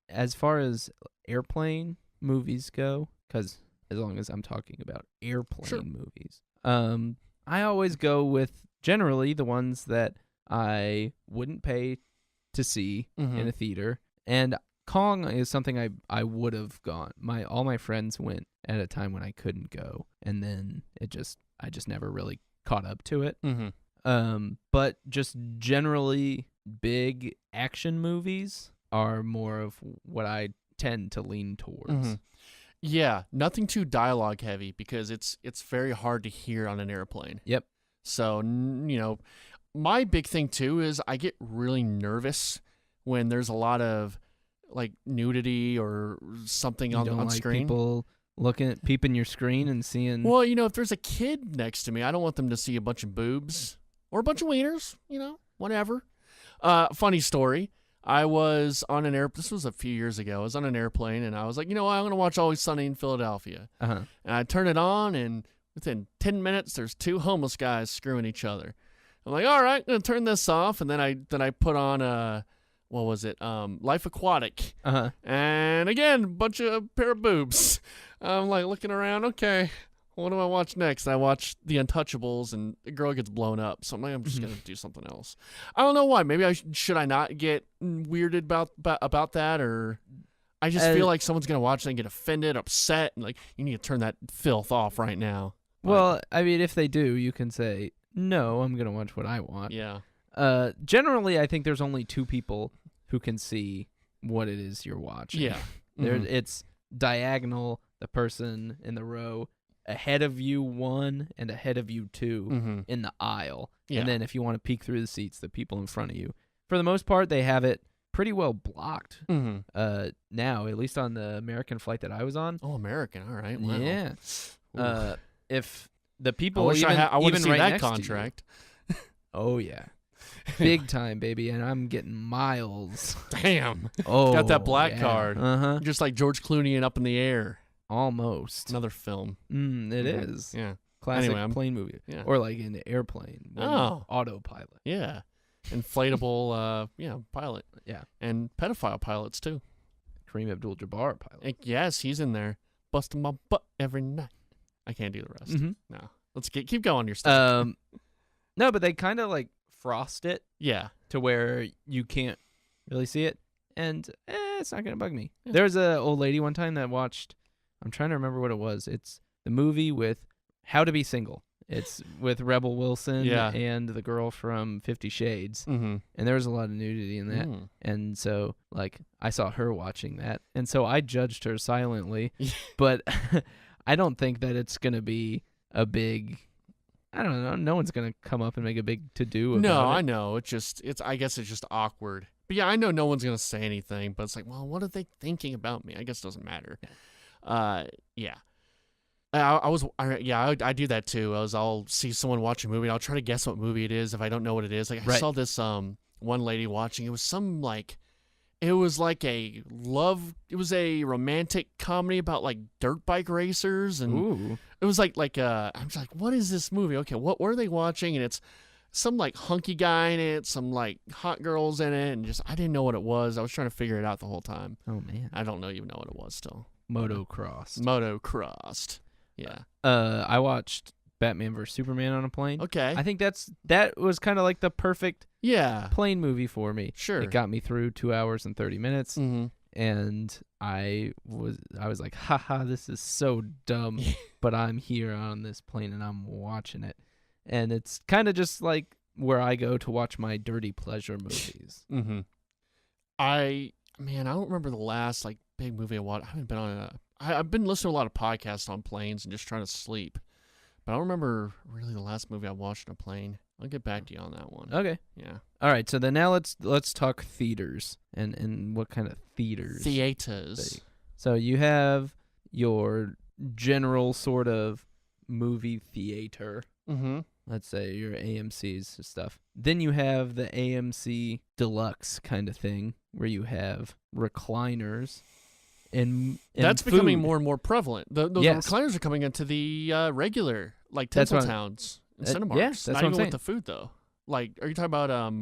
As far as airplane movies go, because as long as I'm talking about airplane movies, I always go with generally the ones that I wouldn't pay to see in a theater, and Kong is something I would have gone. All my friends went at a time when I couldn't go, and then I just never really caught up to it. Mm-hmm. But just generally, big action movies are more of what I tend to lean towards. Mm-hmm. Yeah, nothing too dialogue heavy because it's very hard to hear on an airplane. Yep. So my big thing too is I get really nervous when there's a lot of like nudity or something on screen. People peeping your screen and seeing. Well, if there's a kid next to me, I don't want them to see a bunch of boobs or a bunch of wieners. Whatever. Funny story. I was on an airplane. This was a few years ago. I was on an airplane and I was like, I'm going to watch Always Sunny in Philadelphia. And I turn it on, and within 10 minutes, there's two homeless guys screwing each other. I'm like, all right, I'm going to turn this off. And then I put on what was it? Life Aquatic. And again, pair of boobs. I'm like looking around. Okay, what do I watch next? I watch The Untouchables, and a girl gets blown up. So I'm like, I'm just gonna do something else. I don't know why. Maybe should I not get weirded about that, or I just feel like someone's gonna watch it and get offended, upset, and like you need to turn that filth off right now. Well, I mean, if they do, you can say no. I'm gonna watch what I want. Yeah. Generally, I think there's only two people who can see what it is you're watching. Yeah. It's diagonal, the person in the row ahead of you 1 and ahead of you 2 in the aisle. Yeah. And then if you want to peek through the seats, the people in front of you. For the most part, they have it pretty well blocked now, at least on the American flight that I was on. Oh, American. All right. Wow. Yeah. If the people I wish I would have seen right that next contract. To you, oh, yeah. Big time, baby, and I'm getting miles. Damn. Oh, got that black card. Just like George Clooney and Up in the Air. Almost. Another film. It is. Yeah. Classic Anyway, plane movie. Yeah. Or like in the airplane. Autopilot. Yeah. Inflatable pilot. Yeah. And pedophile pilots too. Kareem Abdul-Jabbar pilot. Yes, he's in there. Busting my butt every night. I can't do the rest. No. Let's keep going your stuff. No, but they kind of like frost it Yeah. to where you can't really see it, and it's not gonna bug me. Yeah. There was a old lady one time that watched. I'm trying to remember what it was. It's the movie with How to Be Single. It's with Rebel Wilson and the girl from 50 Shades. Mm-hmm. And there was a lot of nudity in that. Mm. And so, like, I saw her watching that. And so I judged her silently. But I don't think that it's going to be a big... I don't know. No one's going to come up and make a big to-do about it. No, I know. I guess it's just awkward. But yeah, I know no one's going to say anything. But it's like, well, what are they thinking about me? I guess it doesn't matter. Yeah. I do that too. I'll see someone watch a movie. I'll try to guess what movie it is if I don't know what it is. Like I saw this one lady watching. It was a romantic comedy about like dirt bike racers, and it was I'm just like, what is this movie? Okay, what were they watching? And it's some like hunky guy in it, some like hot girls in it, and just I didn't know what it was. I was trying to figure it out the whole time. Oh man, I don't even know what it was still. Motocrossed. Yeah. I watched Batman vs Superman on a plane. Okay. I think that was kind of like the perfect plane movie for me. Sure. It got me through 2 hours and 30 minutes. Mm-hmm. And I was like, haha, this is so dumb, but I'm here on this plane and I'm watching it. And it's kind of just like where I go to watch my dirty pleasure movies. Mm-hmm. I don't remember the last like big movie I watched. I've been listening to a lot of podcasts on planes and just trying to sleep. But I don't remember really the last movie I watched on a plane. I'll get back to you on that one. Okay. Yeah. All right. So then now let's talk theaters and what kind of theaters. Theaters. So you have your general sort of movie theater. Mm-hmm. Let's say your AMC's stuff. Then you have the AMC Deluxe kind of thing where you have recliners. And that's food. Becoming more and more prevalent. Those recliners are coming into the regular, like Temple Towns and Cinemarks. Yeah, that's not what even I'm with the food though. Like, are you talking about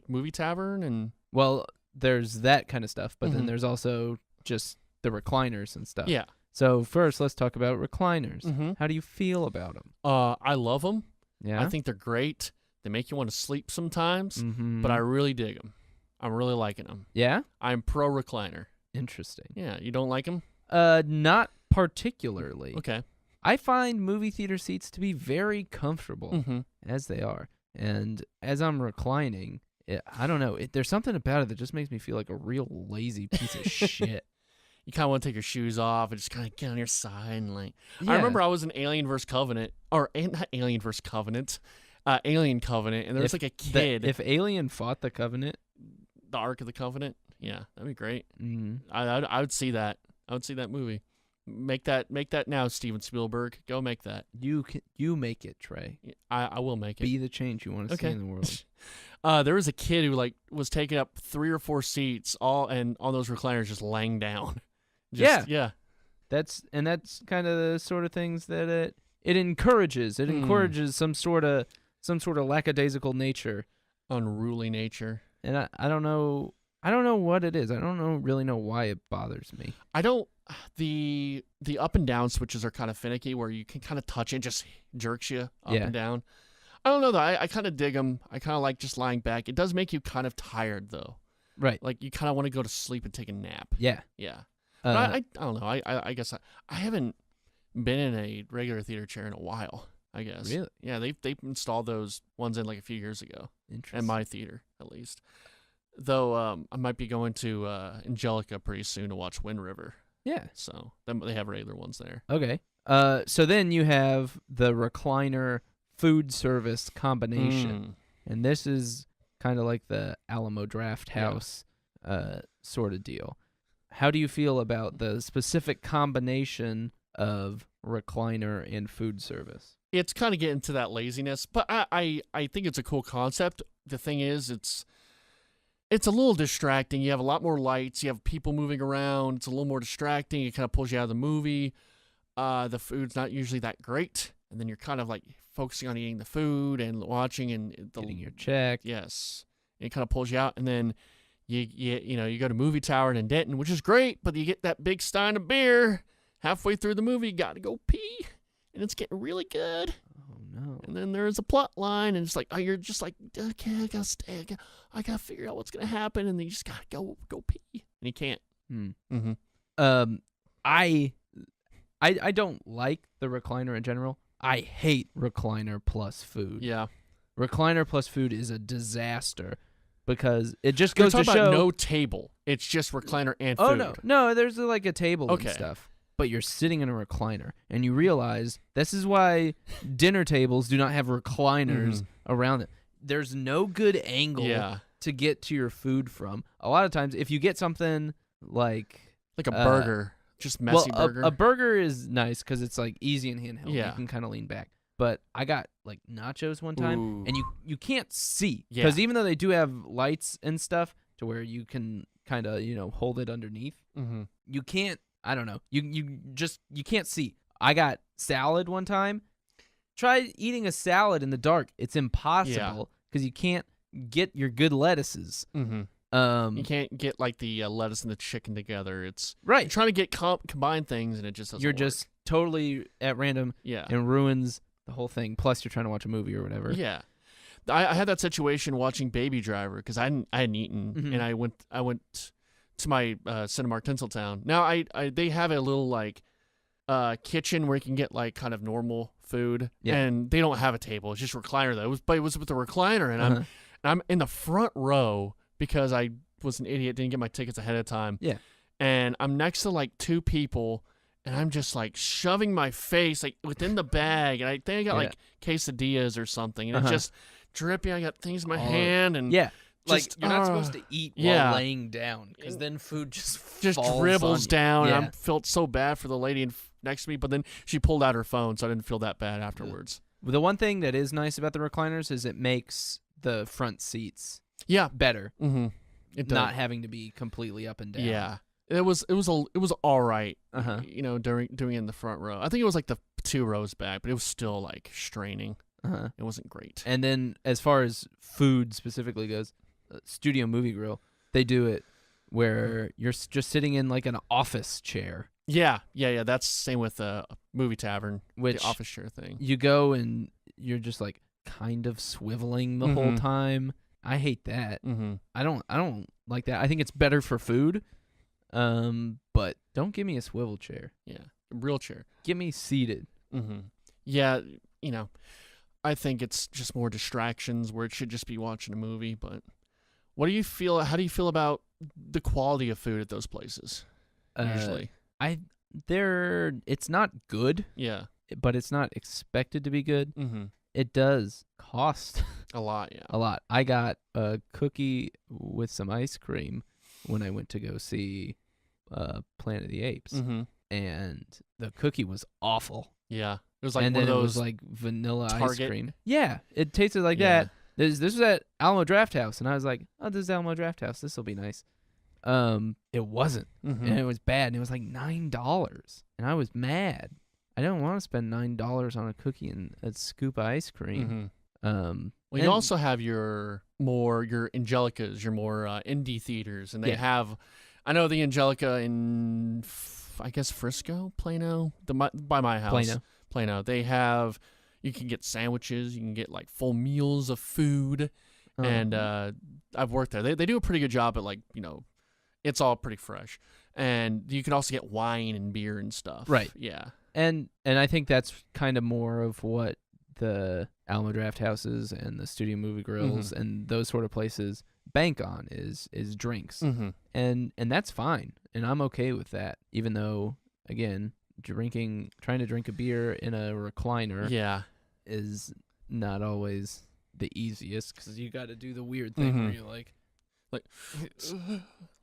movie tavern and? Well, there's that kind of stuff, but then there's also just the recliners and stuff. Yeah. So first, let's talk about recliners. Mm-hmm. How do you feel about them? I love them. Yeah. I think they're great. They make you want to sleep sometimes, but I really dig them. I'm really liking them. Yeah. I'm pro recliner. Interesting. Yeah, you don't like them? Not particularly. Okay. I find movie theater seats to be very comfortable, as they are. And as I'm reclining, I don't know. There's something about it that just makes me feel like a real lazy piece of shit. You kind of want to take your shoes off and just kind of get on your side. And like, yeah. I remember I was in Alien vs. Covenant, not Alien vs. Covenant, Alien Covenant, and there was like a kid. If Alien fought the Covenant, the Ark of the Covenant, yeah, that'd be great. Mm-hmm. I would see that. I would see that movie. Make that now, Steven Spielberg. Go make that. You make it, Trey. I will make it. Be the change you want to see in the world. There was a kid who was taking up 3 or 4 seats, and on those recliners, just laying down. Yeah. That's kind of the sort of things that it encourages. It encourages some sort of lackadaisical nature, unruly nature. And I don't know what it is. I don't really know why it bothers me. I don't. The up and down switches are kind of finicky, where you can kind of touch it, just jerks you up and down. I don't know though. I kind of dig them. I kind of like just lying back. It does make you kind of tired though. Right. Like you kind of want to go to sleep and take a nap. Yeah. Yeah. But I don't know. I guess I haven't been in a regular theater chair in a while, I guess. Really? Yeah, they've installed those ones in like a few years ago. Interesting. At my theater, at least. Though I might be going to Angelica pretty soon to watch Wind River. Yeah. So they have regular ones there. Okay. So then you have the recliner food service combination. And this is kind of like the Alamo Draft House sort of deal. How do you feel about the specific combination of recliner and food service? It's kind of getting to that laziness, but I think it's a cool concept. The thing is, it's a little distracting. You have a lot more lights. You have people moving around. It's a little more distracting. It kind of pulls you out of the movie. The food's not usually that great, and then you're kind of like focusing on eating the food and watching and getting your check. Yes, and it kind of pulls you out, and then you go to Movie Tower in Denton, which is great, but you get that big stein of beer halfway through the movie. You got to go pee, and it's getting really good. Oh no. And then there's a plot line, and it's like, you're just like, okay, I gotta stay. I gotta figure out what's gonna happen, and then you just gotta go pee, and you can't. Mm-hmm. I don't like the recliner in general. I hate recliner plus food. Yeah. Recliner plus food is a disaster because it just goes to show. About no table. It's just recliner and food. Oh, no, there's like a table and stuff. But you're sitting in a recliner, and you realize this is why dinner tables do not have recliners around it. There's no good angle to get to your food from. A lot of times, if you get something like a burger, just messy burger. A burger is nice because it's like easy and handheld. Yeah. You can kind of lean back. But I got like nachos one time, and you can't see because even though they do have lights and stuff to where you can kind of hold it underneath, you can't. I don't know. You can't see. I got salad one time. Try eating a salad in the dark. It's impossible because you can't get your good lettuces. You can't get like the lettuce and the chicken together. It's right. You're trying to get combine things, and it just doesn't You're work. just totally at random. Yeah. And ruins the whole thing. Plus, you're trying to watch a movie or whatever. Yeah. I had that situation watching Baby Driver because I hadn't eaten, and I went to my Cinemark Tinseltown. Now they have a little like kitchen where you can get like kind of normal food, and they don't have a table. It's just recliner though. But it was with the recliner, and I'm in the front row because I was an idiot, didn't get my tickets ahead of time. Yeah, and I'm next to like two people, and I'm just like shoving my face like within the bag, and I think I got like quesadillas or something, and it's just dripping. I got things in my hand, and like you're not supposed to eat while laying down because then food just dribbles down. Yeah. And I felt so bad for the lady next to me, but then she pulled out her phone, so I didn't feel that bad afterwards. The one thing that is nice about the recliners is it makes the front seats better. It not having to be completely up and down. Yeah, it was all right. Doing in the front row. I think it was like the 2 rows back, but it was still like straining. It wasn't great. And then as far as food specifically goes, Studio Movie Grill, they do it where you're just sitting in like an office chair. Yeah. That's same with Movie Tavern, which the office chair thing. You go and you're just like kind of swiveling the whole time. I hate that. I don't like that. I think it's better for food, but don't give me a swivel chair. Yeah, a real chair. Get me seated. Yeah, I think it's just more distractions where it should just be watching a movie. But what do you feel? How do you feel about the quality of food at those places? Usually, it's not good. Yeah, but it's not expected to be good. It does cost a lot. Yeah, a lot. I got a cookie with some ice cream when I went to go see Planet of the Apes, and the cookie was awful. Yeah. It was like and one then of it those was like vanilla Target. ice cream. Yeah, it tasted like that. This was at Alamo Drafthouse, and I was like, "Oh, this is Alamo Drafthouse. This will be nice." It wasn't, and it was bad. And it was like $9, and I was mad. I don't want to spend $9 on a cookie and a scoop of ice cream. Well, you also have your Angelicas, your more indie theaters, and they have. I know the Angelica in, I guess Frisco, Plano, by my house. Plano. They have, you can get sandwiches, you can get like full meals of food, and I've worked there. They do a pretty good job at like, it's all pretty fresh, and you can also get wine and beer and stuff. Right. Yeah. And I think that's kind of more of what the Alamo Drafthouses and the Studio Movie Grills and those sort of places bank on is drinks, and that's fine, and I'm okay with that, even though again. Trying to drink a beer in a recliner is not always the easiest because you got to do the weird thing where you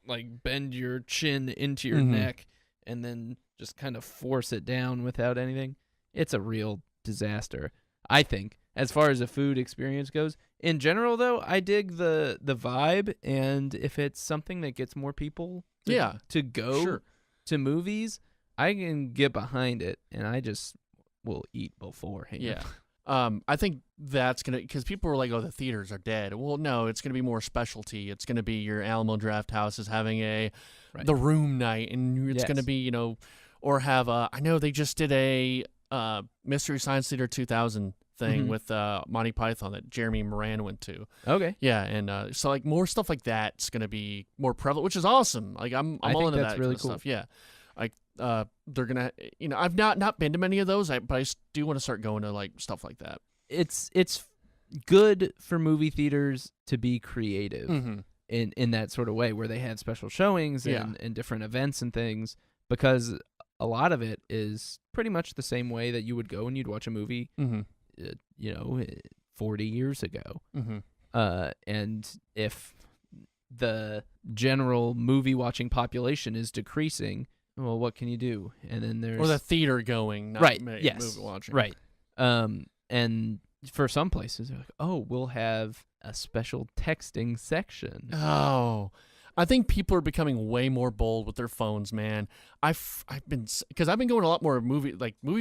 like bend your chin into your neck and then just kind of force it down without anything. It's a real disaster, I think, as far as the food experience goes. In general, though, I dig the vibe, and if it's something that gets more people to go to movies, I can get behind it, and I just will eat beforehand. Yeah. I think that's going to, because people are like, oh, the theaters are dead. Well, no, it's going to be more specialty. It's going to be your Alamo Drafthouse is having the room night, and it's going to be, or have, I know they just did a Mystery Science Theater 2000 thing with Monty Python that Jeremy Moran went to. Okay. Yeah, and so like more stuff like that's gonna be more prevalent, which is awesome. Like I'm all into that really kind of cool. stuff. Yeah, like they're gonna, I've not been to many of those, but I do want to start going to like stuff like that. It's good for movie theaters to be creative in that sort of way, where they have special showings and different events and things, because a lot of it is pretty much the same way that you would go and you'd watch a movie, 40 years ago. And if the general movie watching population is decreasing, well, what can you do? And then there's... Or the theater going, not movie watching. Right. And for some places, they're like, oh, we'll have a special texting section. Oh, I think people are becoming way more bold with their phones, man. I've been going a lot more movie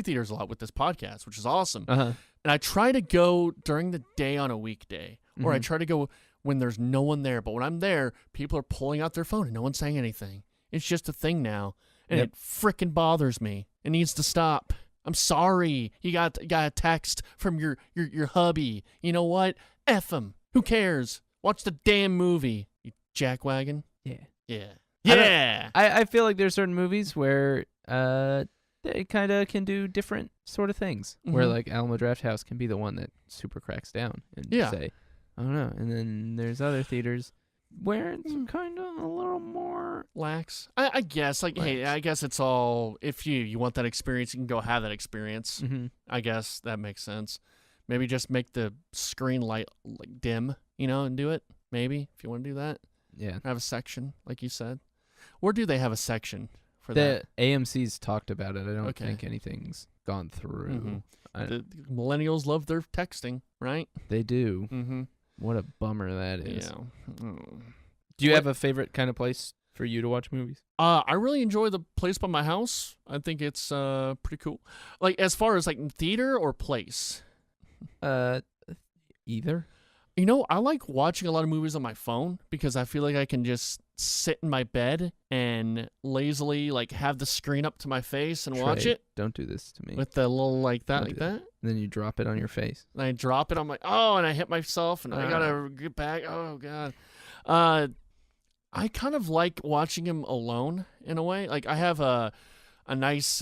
theaters a lot with this podcast, which is awesome. And I try to go during the day on a weekday, or I try to go when there's no one there. But when I'm there, people are pulling out their phone and no one's saying anything. It's just a thing now, and it frickin' bothers me. It needs to stop. I'm sorry. You got a text from your hubby. You know what? F him. Who cares? Watch the damn movie, you jackwagon. Yeah. I feel like there's certain movies where they kind of can do different sort of things. Where like Alamo Drafthouse can be the one that super cracks down and say, I don't know. And then there's other theaters where it's kind of a little more lax. I guess, like, lax. Hey, I guess it's all, if you want that experience, you can go have that experience. I guess that makes sense. Maybe just make the screen light like dim, and do it. Maybe if you want to do that. Yeah. Have a section, like you said. Where do they have a section for that? The AMC's talked about it. I don't think anything's gone through. The millennials love their texting, right? They do. What a bummer that is. Yeah. Do you have a favorite kind of place for you to watch movies? I really enjoy the place by my house. I think it's pretty cool. Like, as far as like theater or place? Either. I like watching a lot of movies on my phone because I feel like I can just sit in my bed and lazily like have the screen up to my face and watch it. Don't do this to me. With the little like that. And then you drop it on your face. And I drop it. I'm like, oh, and I hit myself and I gotta get back. Oh God. I kind of like watching him alone in a way. Like I have a nice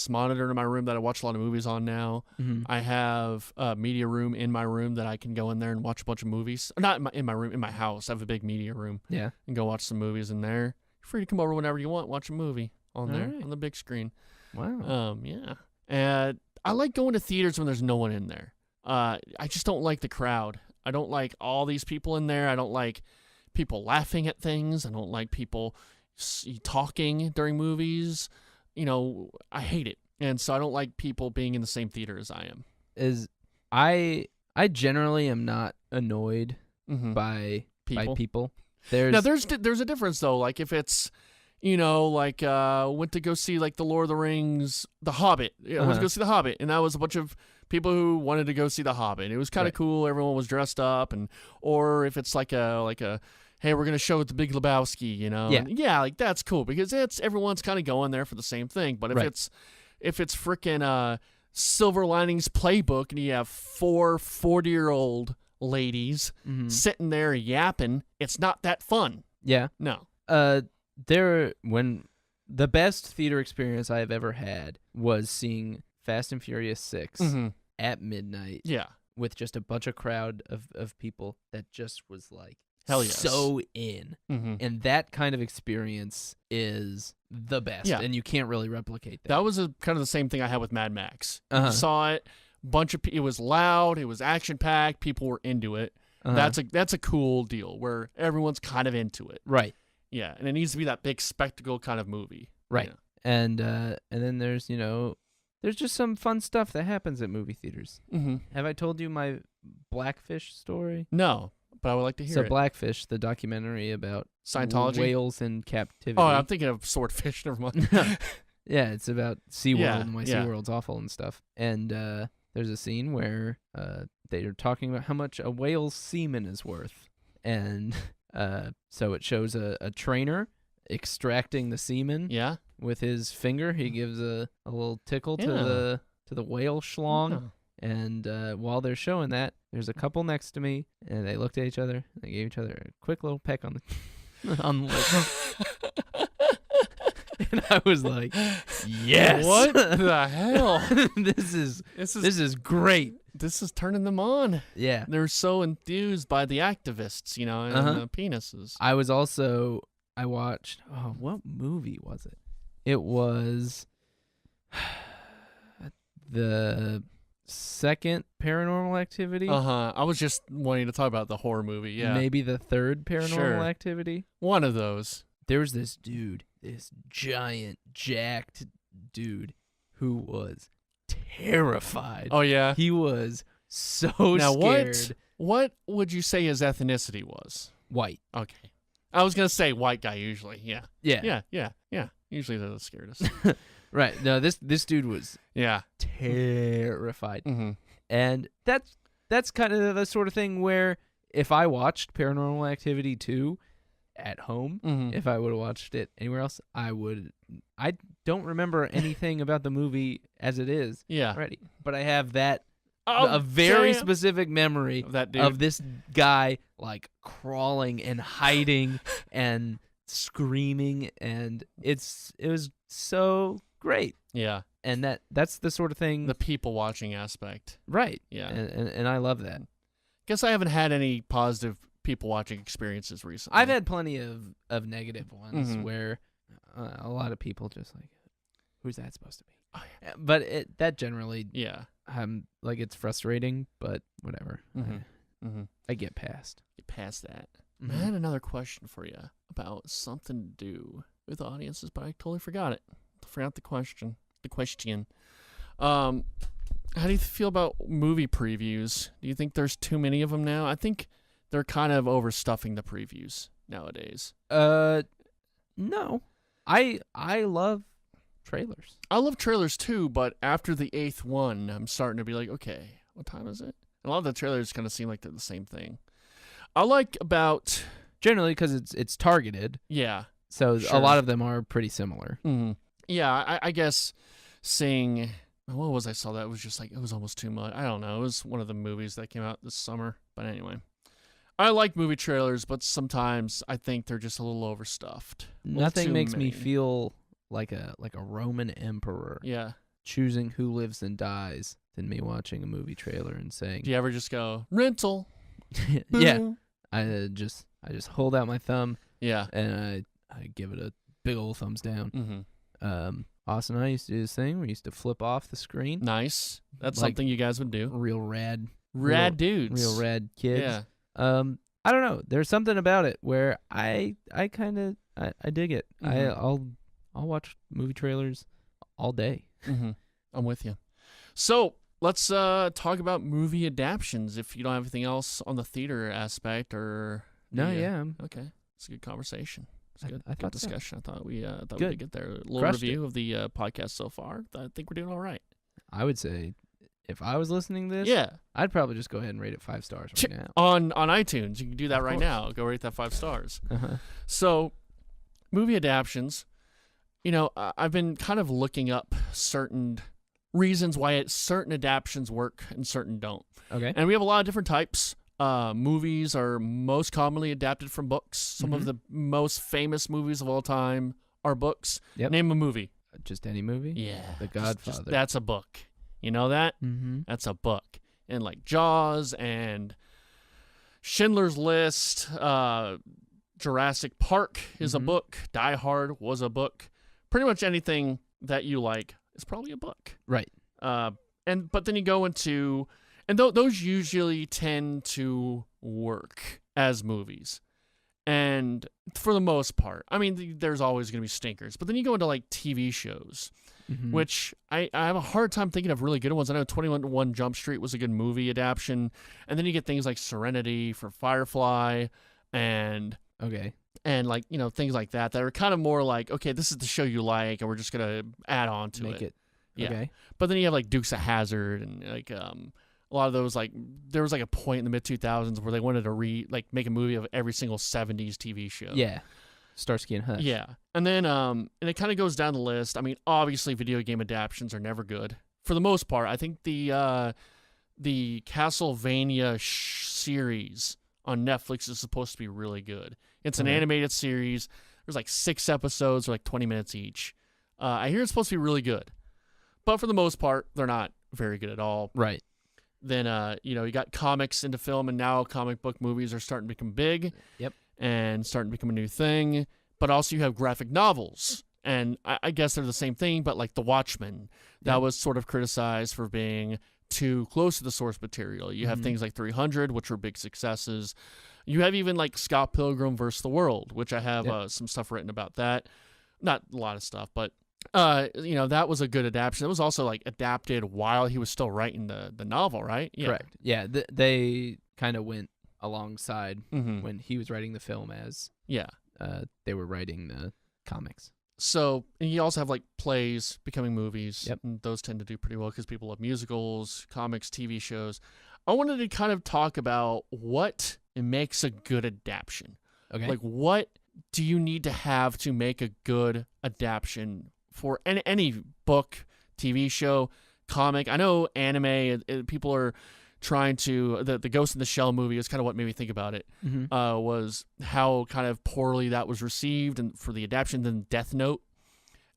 monitor in my room that I watch a lot of movies on now. I have a media room in my room that I can go in there and watch a bunch of movies. Not in my room, in my house. I have a big media room. Yeah. And go watch some movies in there. You're free to come over whenever you want, watch a movie on there on the big screen. Wow. Yeah. And I like going to theaters when there's no one in there. I just don't like the crowd. I don't like all these people in there. I don't like people laughing at things. I don't like people talking during movies. I hate it. And so I don't like people being in the same theater as I am. I generally am not annoyed by people. Now there's a difference though. Like if it's, went to go see like the Lord of the Rings, The Hobbit. I went to go see The Hobbit, and that was a bunch of people who wanted to go see The Hobbit. It was kind of cool. Everyone was dressed up, or if it's like a hey, we're going to show the Big Lebowski, Yeah. And like that's cool because everyone's kind of going there for the same thing. But if it's freaking Silver Linings Playbook and you have 4 40-year-old ladies sitting there yapping, it's not that fun. Yeah. No. When the best theater experience I have ever had was seeing Fast and Furious 6 at midnight. Yeah. With just a bunch of crowd of people that just was like, hell yes. So in. And that kind of experience is the best. Yeah. And you can't really replicate that. That was kind of the same thing I had with Mad Max. You saw it, it was loud, it was action-packed, people were into it. That's a cool deal where everyone's kind of into it. Right. Yeah, and it needs to be that big spectacle kind of movie. Right. And then there's, there's just some fun stuff that happens at movie theaters. Have I told you my Blackfish story? No. But I would like to hear it. So Blackfish, the documentary about Scientology? Whales in captivity. Oh, I'm thinking of Swordfish. Never mind. Yeah, it's about SeaWorld and why SeaWorld's awful and stuff. And there's a scene where they are talking about how much a whale's semen is worth. And so it shows a trainer extracting the semen with his finger. He gives a little tickle to the whale schlong. And while they're showing that, there's a couple next to me, and they looked at each other. And they gave each other a quick little peck on the on the lips. And I was like, yes. What the hell? This is great. This is turning them on. Yeah. They're so enthused by the activists, and the penises. I watched, what movie was it? It was the second Paranormal Activity. I was just wanting to talk about the horror movie, yeah. Maybe the third Paranormal Activity. One of those. There was this dude, this giant, jacked dude who was terrified. Oh, yeah? He was so scared. What would you say his ethnicity was? White. Okay. I was going to say white guy usually, yeah. Yeah. Yeah. Usually they're the scariest. Right. No, this dude was terrified. Mm-hmm. And that's kind of the sort of thing where if I watched Paranormal Activity 2 at home, if I would have watched it anywhere else, I don't remember anything about the movie as it is already. But I have a very specific memory of this guy like crawling and hiding and screaming, and it was so great. Yeah. And that's the sort of thing, the people watching aspect. Right. Yeah. And I love that. Guess I haven't had any positive people watching experiences recently. I've had plenty of negative ones where a lot of people just like, who's that supposed to be? Oh, yeah. But that generally, like it's frustrating, but whatever. I get past. Get past that. I had another question for you about something to do with audiences, but I totally forgot it. Forgot the question. How do you feel about movie previews? Do you think there's too many of them now? I think they're kind of overstuffing the previews nowadays. No. I love trailers. I love trailers too, but after the 8th one, I'm starting to be like, okay, what time is it? And a lot of the trailers kind of seem like they're the same thing. I like about... Generally, because it's targeted. Yeah. So a lot of them are pretty similar. Mm-hmm. Yeah, I guess seeing... What was I saw that? It was just like, it was almost too much. I don't know. It was one of the movies that came out this summer. But anyway. I like movie trailers, but sometimes I think they're just a little overstuffed. Nothing makes me feel like a Roman emperor. Yeah. Choosing who lives and dies than me watching a movie trailer and saying... Do you ever just go, rental? Yeah. I just hold out my thumb. Yeah. And I give it a big old thumbs down. Mm-hmm. Austin and I used to do this thing. We used to flip off the screen. Nice. That's like something you guys would do. Real rad dudes. Real rad kids. Yeah. I don't know. There's something about it where I kind of I dig it. Mm-hmm. I'll watch movie trailers all day. Mm-hmm. I'm with you. So let's talk about movie adaptions. If you don't have anything else on the theater aspect, or okay, it's a good conversation. It's a good discussion. So. I thought we could get there. A little Crushed review of the podcast so far. I think we're doing all right. I would say, if I was listening to this, I'd probably just go ahead and rate it 5 stars right now. On iTunes, you can do that right now. Go rate that 5 stars. So, movie adaptions. I've been kind of looking up certain reasons why certain adaptions work and certain don't. Okay. And we have a lot of different types. Movies are most commonly adapted from books. Some of the most famous movies of all time are books. Yep. Name a movie. Just any movie? Yeah. The Godfather. That's a book. You know that? Mm-hmm. That's a book. And like Jaws and Schindler's List, Jurassic Park is a book. Die Hard was a book. Pretty much anything that you like is probably a book. Right. But then you go into... And those usually tend to work as movies. And for the most part, I mean, there's always going to be stinkers. But then you go into like TV shows, which I have a hard time thinking of really good ones. I know 21 Jump Street was a good movie adaptation. And then you get things like Serenity for Firefly and like, things like that are kind of more like, okay, this is the show you like, and we're just going to add on to it. Yeah. Okay. But then you have like Dukes of Hazzard and like a lot of those, like, there was like a point in the mid-2000s where they wanted to make a movie of every single 70s TV show. Yeah. Starsky and Hutch. Yeah. And then and it kind of goes down the list. I mean, obviously video game adaptions are never good. For the most part, I think the the Castlevania series on Netflix is supposed to be really good. It's an animated series. There's like 6 episodes, or like 20 minutes each. I hear it's supposed to be really good, but for the most part, they're not very good at all. Right. Then, you got comics into film, and now comic book movies are starting to become big. Yep. And starting to become a new thing. But also you have graphic novels, and I guess they're the same thing, but like The Watchmen, that was sort of criticized for being too close to the source material. You have things like 300, which were big successes. You have even like Scott Pilgrim vs. the World, which I have some stuff written about that. Not a lot of stuff, but that was a good adaptation. It was also like adapted while he was still writing the novel, right? Yeah. Correct. Yeah, they kind of went alongside when he was writing the film as they were writing the comics. So, and you also have like plays becoming movies. Yep. And those tend to do pretty well because people love musicals, comics, TV shows. I wanted to kind of talk about what makes a good adaptation. Okay. Like, what do you need to have to make a good adaptation for any book, TV show, comic? I know anime, people are trying to, the Ghost in the Shell movie is kind of what made me think about it, was how kind of poorly that was received, and for the adaptation. Then Death Note,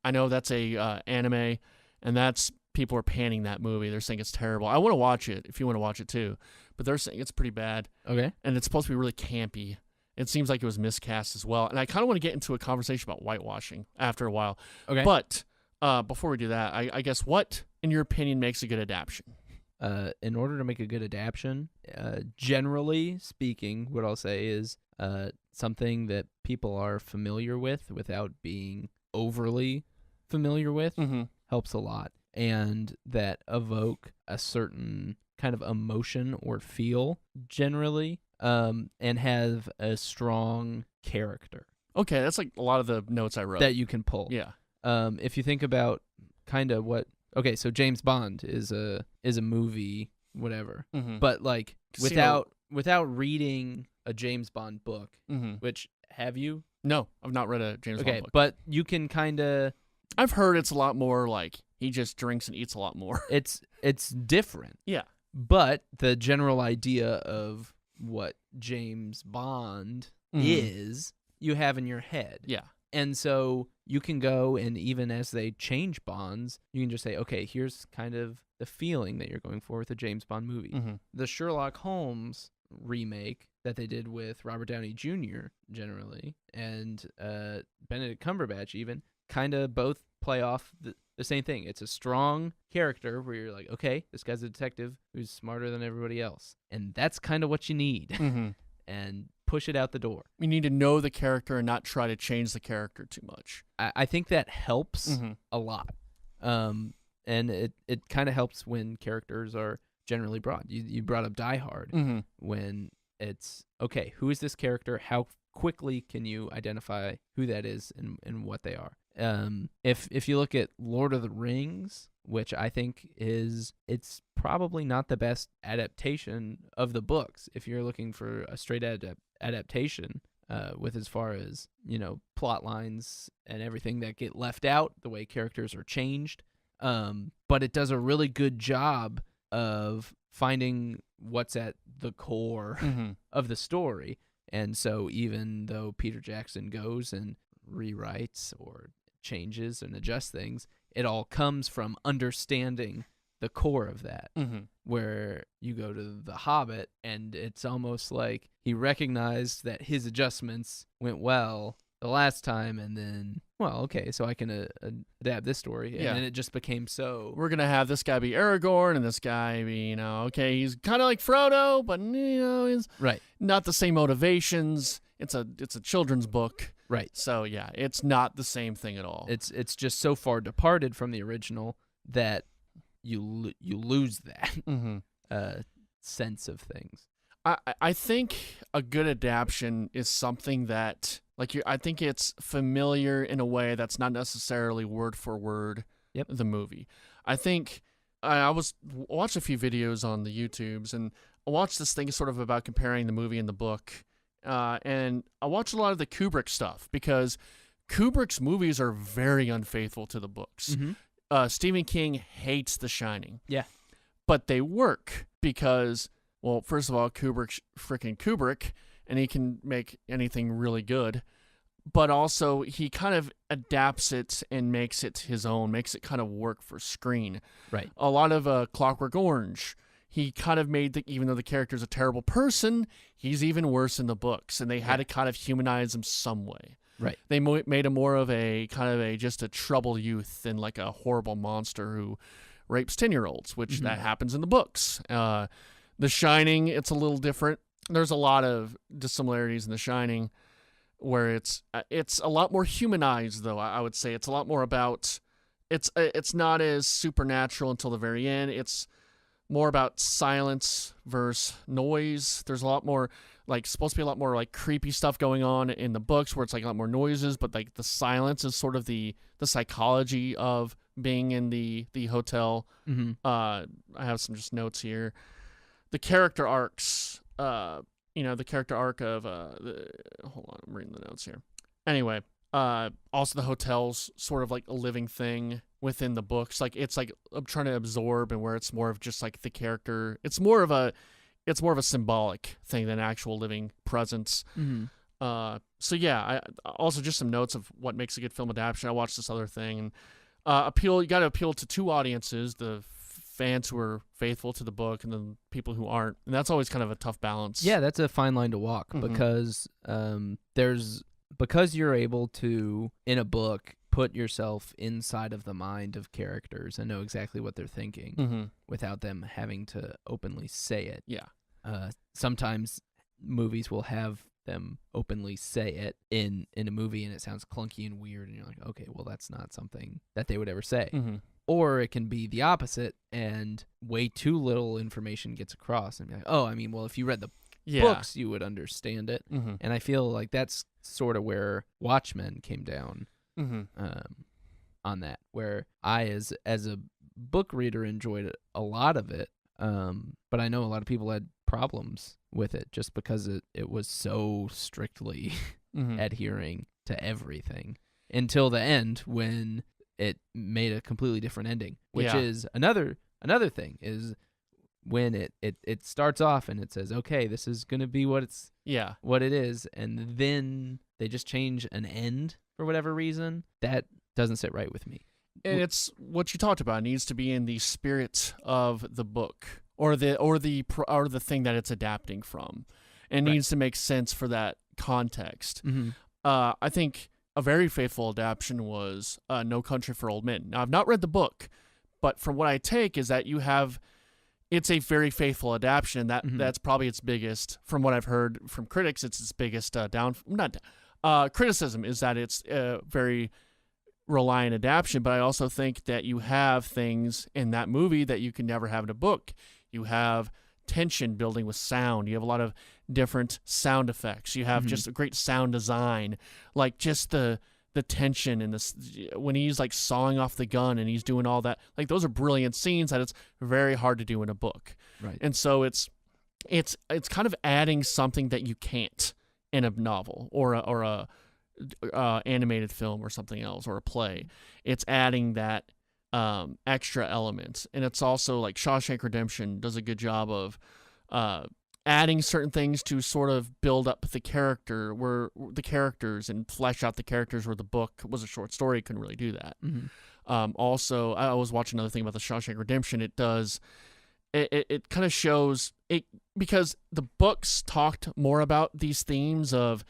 I know that's a anime, and that's, people are panning that movie. They're saying it's terrible. I want to watch it if you want to watch it too, but they're saying it's pretty bad. Okay. And it's supposed to be really campy. It seems like it was miscast as well. And I kind of want to get into a conversation about whitewashing after a while. Okay. But before we do that, I guess what, in your opinion, makes a good adaptation? In order to make a good adaptation, generally speaking, what I'll say is something that people are familiar with without being overly familiar with helps a lot, and that evoke a certain kind of emotion or feel generally, and have a strong character. Okay, that's like a lot of the notes I wrote. That you can pull. Yeah. If you think about kind of what... Okay, so James Bond is a movie, whatever. But like without reading a James Bond book, which have you? No, I've not read a James Bond book. But you can kind of... I've heard it's a lot more like he just drinks and eats a lot more. It's different. Yeah. But the general idea of what James Bond is, you have in your head. Yeah. And so you can go, and even as they change Bonds, you can just say, okay, here's kind of the feeling that you're going for with a James Bond movie. The Sherlock Holmes remake that they did with Robert Downey Jr. generally, and Benedict Cumberbatch even, kind of both play off the same thing. It's a strong character where you're like, okay, this guy's a detective who's smarter than everybody else. And that's kind of what you need. And push it out the door. You need to know the character and not try to change the character too much. I think that helps a lot. And it kind of helps when characters are generally broad. You brought up Die Hard, when it's, okay, who is this character? How quickly can you identify who that is and what they are? If you look at Lord of the Rings, which I think it's probably not the best adaptation of the books. If you're looking for a straight adaptation, with as far as, plot lines and everything that get left out, the way characters are changed. But it does a really good job of finding what's at the core of the story. And so even though Peter Jackson goes and rewrites or changes and adjusts things, it all comes from understanding the core of that. Where you go to The Hobbit, and it's almost like he recognized that his adjustments went well the last time, and then, well, okay, so I can adapt this story. And then it just became so... We're going to have this guy be Aragorn, and this guy be, okay, he's kind of like Frodo, but, he's not the same motivations. It's a children's book. Right. So, yeah, it's not the same thing at all. It's just so far departed from the original that you lose that sense of things. I think a good adaptation is something that, I think it's familiar in a way that's not necessarily word for word the movie. I think I watched a few videos on the YouTubes, and I watched this thing sort of about comparing the movie and the book. And I watched a lot of the Kubrick stuff because Kubrick's movies are very unfaithful to the books. Stephen King hates The Shining. Yeah. But they work because, well, first of all, Kubrick, and he can make anything really good. But also, he kind of adapts it and makes it his own, makes it kind of work for screen. Right. A lot of Clockwork Orange, he kind of made, even though the character's a terrible person, he's even worse in the books, and they had to kind of humanize him some way. Right. They made him more of just a troubled youth than like a horrible monster who rapes 10-year-olds, which that happens in the books. The Shining, it's a little different. There's a lot of dissimilarities in The Shining, where it's a lot more humanized, though. I would say it's a lot more about it's not as supernatural until the very end. It's more about silence versus noise. There's a lot more supposed to be a lot more like creepy stuff going on in the books, where it's like a lot more noises, but like the silence is sort of the psychology of being in the hotel. I have some just notes here. The character arcs. The character arc of hold on, I'm reading the notes here. Anyway, also the hotel's sort of like a living thing within the books. Like it's like I'm trying to absorb, and where it's more of just like the character. It's more of a symbolic thing than actual living presence. So yeah, I also just some notes of what makes a good film adaptation. I watched this other thing, and you got to appeal to two audiences: the fans who are faithful to the book and then people who aren't, and that's always kind of a tough balance. Yeah, that's a fine line to walk, because because you're able to, in a book, put yourself inside of the mind of characters and know exactly what they're thinking without them having to openly say it. Yeah. Sometimes movies will have them openly say it in a movie, and it sounds clunky and weird, and you're like, okay, well, that's not something that they would ever say. Or it can be the opposite, and way too little information gets across, and be like, oh, I mean, well, if you read the books, you would understand it. And I feel like that's sort of where Watchmen came down on that, where I, as a book reader, enjoyed a lot of it, but I know a lot of people had problems with it just because it was so strictly adhering to everything until the end, when it made a completely different ending, which is another thing, is when it starts off and it says, okay, this is going to be what it is, and then they just change an end for whatever reason. That doesn't sit right with me. And it's what you talked about. It needs to be in the spirit of the book or the thing that it's adapting from. And it needs to make sense for that context. I think a very faithful adaptation was No Country for Old Men. Now, I've not read the book, but from what I take is that it's a very faithful adaptation, and that's probably its biggest, from what I've heard from critics, it's its biggest criticism is that it's a very reliant adaptation. But I also think that you have things in that movie that you can never have in a book. You have tension building with sound. You have a lot of different sound effects. You have just a great sound design, like just the tension and when he's like sawing off the gun and he's doing all that. Like those are brilliant scenes that it's very hard to do in a book. Right. And so it's kind of adding something that you can't in a novel or a animated film or something else, or a play. It's adding that extra element. And it's also like Shawshank Redemption does a good job of adding certain things to sort of build up the characters and flesh out the characters, where the book was a short story, couldn't really do that. Also, I was watching another thing about the Shawshank Redemption. It kind of shows it, because the books talked more about these themes of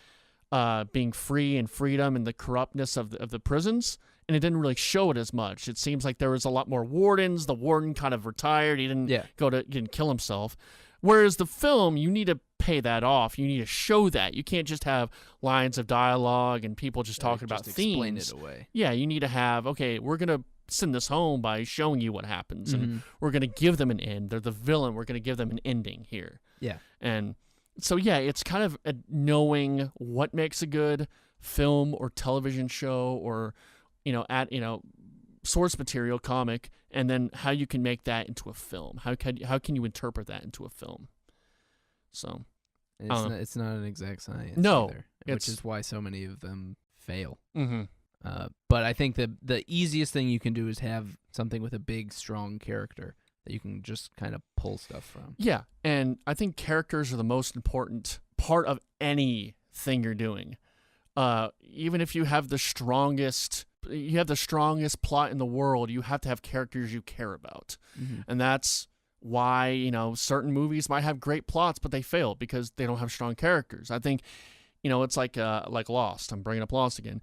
being free and freedom and the corruptness of the prisons, and it didn't really show it as much. It seems like there was a lot more wardens. The warden kind of retired. He didn't didn't kill himself. Whereas the film, you need to pay that off. You need to show that. You can't just have lines of dialogue and people just talking about themes. Explain it away. Yeah, you need to have, okay, we're going to send this home by showing you what happens, and we're going to give them an end. They're the villain. We're going to give them an ending here. Yeah. And so, yeah, it's kind of knowing what makes a good film or television show or, source material, comic, and then how you can make that into a film. How can you interpret that into a film? So it's not an exact science. No, either, which is why so many of them fail. Mm-hmm. But I think the easiest thing you can do is have something with a big, strong character that you can just kind of pull stuff from. Yeah, and I think characters are the most important part of anything you're doing. Even if you have the strongest plot in the world, you have to have characters you care about. And that's why, certain movies might have great plots, but they fail because they don't have strong characters. I think, it's like Lost. I'm bringing up Lost again.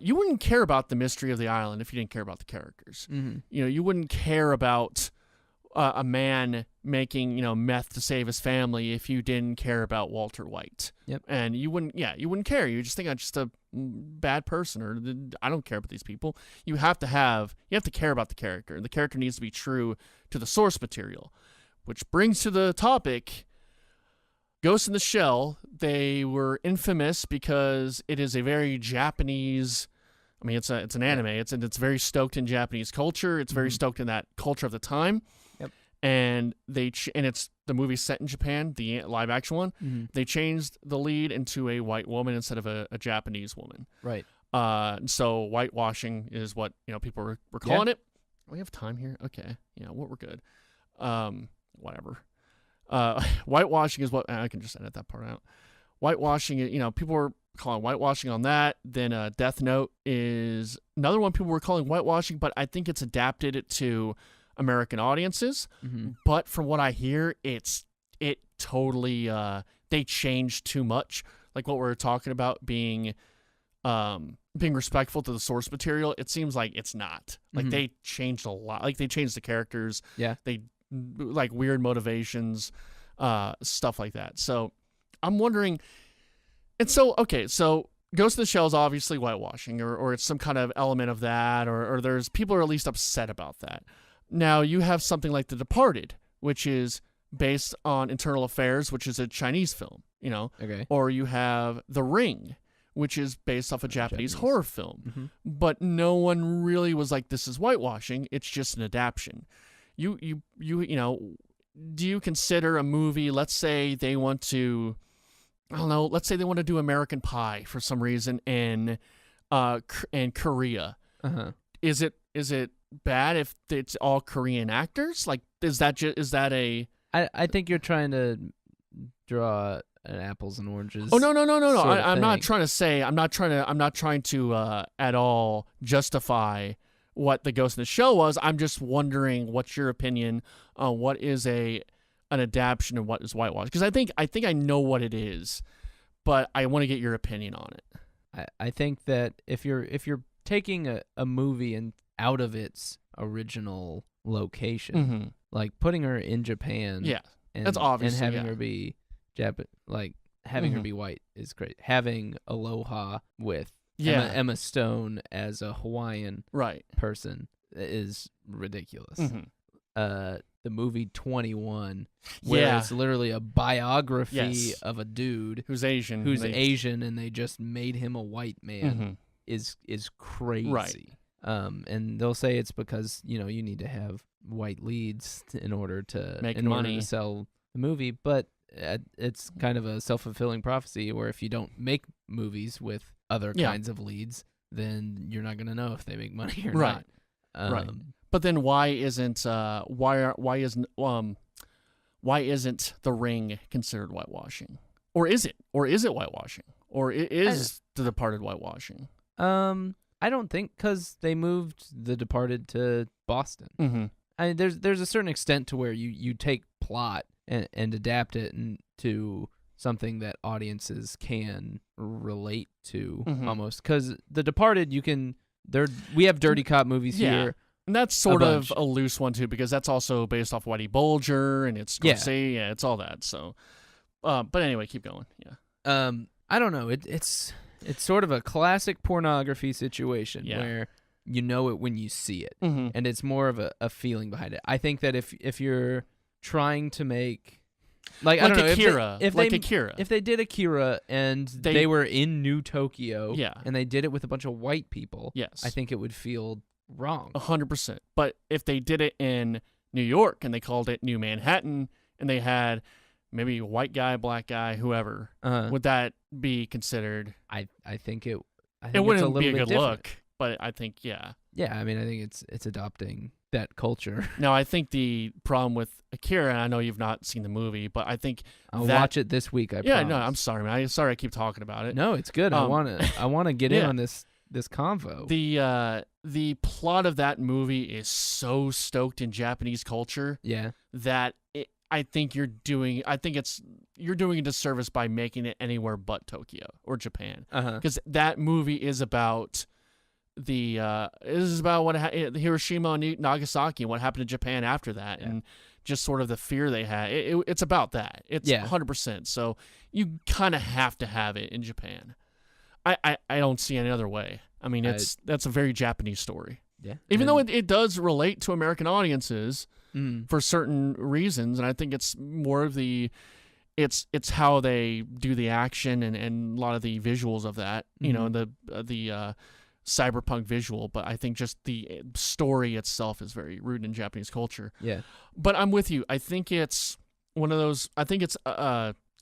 You wouldn't care about the mystery of the island if you didn't care about the characters. You wouldn't care about a man making, meth to save his family if you didn't care about Walter White. Yep. And you wouldn't care. You just think I'm just a bad person, or I don't care about these people. You have to care about the character, and the character needs to be true to the source material, which brings to the topic Ghost in the Shell. They were infamous because it is a very Japanese, it's an anime. It's very stoked in Japanese culture. It's very stoked in that culture of the time. Yep. And it's the movie set in Japan, the live action one. They changed the lead into a white woman instead of a Japanese woman. Right. So whitewashing is what people were calling it. We have time here. Okay. Yeah. We're good. Whatever. Whitewashing is what I can just edit that part out. Whitewashing, people were calling whitewashing on that. Then Death Note is another one people were calling whitewashing, but I think it's adapted to American audiences. But from what I hear, it totally they changed too much. Like what we're talking about being respectful to the source material. It seems like it's not. Like they changed a lot. Like they changed the characters. Yeah. They like weird motivations, stuff like that. So I'm wondering. And so Ghost in the Shell is obviously whitewashing, or it's some kind of element of that, or there's people are at least upset about that. Now you have something like The Departed, which is based on internal affairs, which is a Chinese film, Okay. Or you have The Ring, which is based off a Japanese horror film. But no one really was like, this is whitewashing. It's just an adaptation. Do you consider a movie, let's say they want to, let's say they want to do American Pie for some reason in Korea. Is it bad if it's all Korean actors? Like, is that a? I think you're trying to draw an apples and oranges. Oh no! I'm not trying to at all justify what the Ghost in the Shell was. I'm just wondering what's your opinion on what is an adaptation and what is whitewash? Because I think I know what it is, but I want to get your opinion on it. I think that if you're taking a movie and out of its original location, like putting her in Japan, and, that's obvious, and having her be having her be white is great. Having Aloha with Emma Stone as a Hawaiian person is ridiculous. The movie 21, where it's literally a biography of a dude who's Asian, and they just made him a white man, is crazy. Right. And they'll say it's because you need to have white leads in order to make money to sell the movie, but it's kind of a self-fulfilling prophecy where if you don't make movies with other kinds of leads, then you're not going to know if they make money or not. Right. But then why isn't The Ring considered whitewashing? Or is it whitewashing? Or is The Departed whitewashing? I don't think, because they moved The Departed to Boston. I mean, there's a certain extent to where you take plot and adapt it into something that audiences can relate to almost. Because The Departed, we have dirty cop movies here. And that's sort of a loose one too, because that's also based off Whitey Bulger and it's Scorsese, it's all that. So, but anyway, keep going. Yeah. I don't know. It's sort of a classic pornography situation where you know it when you see it, and it's more of a feeling behind it. I think that if you're trying to make I don't know, Akira, Akira, if they did Akira and they were in New Tokyo, and they did it with a bunch of white people, I think it would feel wrong. 100%. But if they did it in New York and they called it New Manhattan and they had maybe a white guy, black guy, whoever, would that be considered? I think it wouldn't it's a be a bit good different. look. But I think, Yeah, I mean, I think it's adopting that culture. Now, I think the problem with Akira, and I know you've not seen the movie, but I think I'll watch it this week. I promise. no, I'm sorry, man. I'm sorry I keep talking about it. No, it's good. I want to get in on this convo. The plot of that movie is so stoked in Japanese culture. Yeah. That I think you're doing a disservice by making it anywhere but Tokyo or Japan, because that movie is about what Hiroshima and Nagasaki and what happened to Japan after that, and just sort of the fear they had. It's about that. It's 100%. So you kind of have to have it in Japan. I don't see any other way. I mean, that's a very Japanese story. Yeah. Even though it does relate to American audiences for certain reasons, and I think it's more of it's how they do the action and a lot of the visuals of that, you know, the cyberpunk visual, but I think just the story itself is very rooted in Japanese culture. Yeah. But I'm with you. I think it's one of those, I think it's,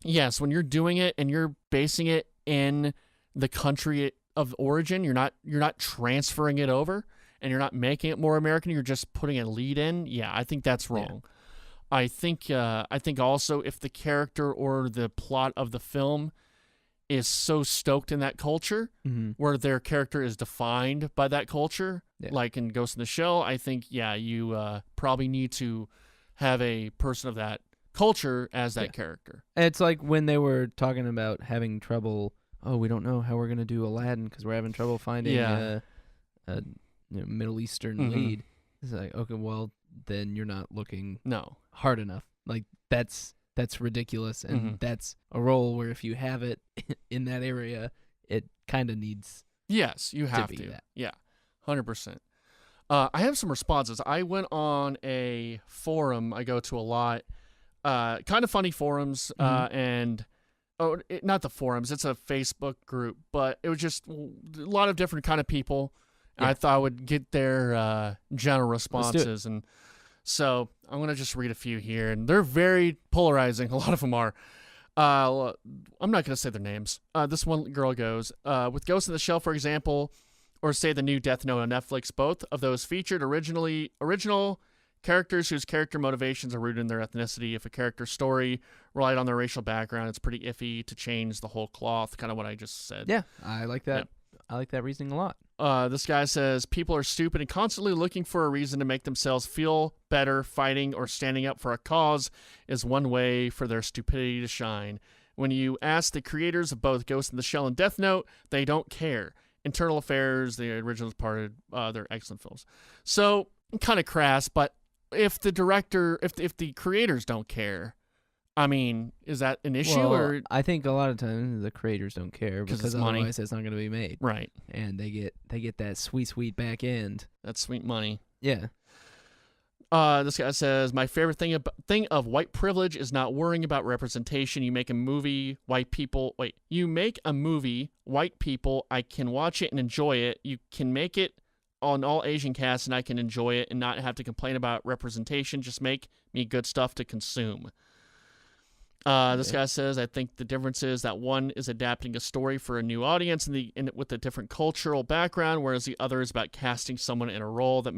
yes, when you're doing it and you're basing it in the country of origin, you're not transferring it over and you're not making it more American, you're just putting a lead in. Yeah, I think that's wrong. Yeah. I think also if the character or the plot of the film is so stoked in that culture, where their character is defined by that culture, like in Ghost in the Shell, I think, you probably need to have a person of that culture as that character. It's like when they were talking about having trouble, we don't know how we're going to do Aladdin because we're having trouble finding a Middle Eastern lead. It's like, okay, well, then you're not looking hard enough. Like, that's ridiculous, and that's a role where if you have it in that area, it kind of needs. Yes, you have to. That. Yeah, 100%. I have some responses. I went on a forum I go to a lot, kind of funny forums, and not the forums. It's a Facebook group, but it was just a lot of different kind of people. Yeah. I thought I would get their general responses, and so I'm going to just read a few here, and they're very polarizing. A lot of them are. I'm not going to say their names. This one girl goes, with Ghost in the Shell, for example, or say the new Death Note on Netflix, both of those featured original characters whose character motivations are rooted in their ethnicity. If a character's story relied on their racial background, it's pretty iffy to change the whole cloth, kind of what I just said. Yeah, I like that. Yeah. I like that reasoning a lot. This guy says, people are stupid and constantly looking for a reason to make themselves feel better. Fighting or standing up for a cause is one way for their stupidity to shine. When you ask the creators of both Ghost in the Shell and Death Note, they don't care. Internal Affairs, the original part of they're excellent films. So, kind of crass, but if the director, if the creators don't care, I mean, is that an issue? Well, or I think a lot of times the creators don't care because otherwise it's not going to be made. Right. And they get that sweet back end. That sweet money. Yeah. This guy says, my favorite thing of white privilege is not worrying about representation. You make a movie, white people, I can watch it and enjoy it. You can make it on all Asian casts and I can enjoy it and not have to complain about representation. Just make me good stuff to consume. This guy says, I think the difference is that one is adapting a story for a new audience with a different cultural background, whereas the other is about casting someone in a role that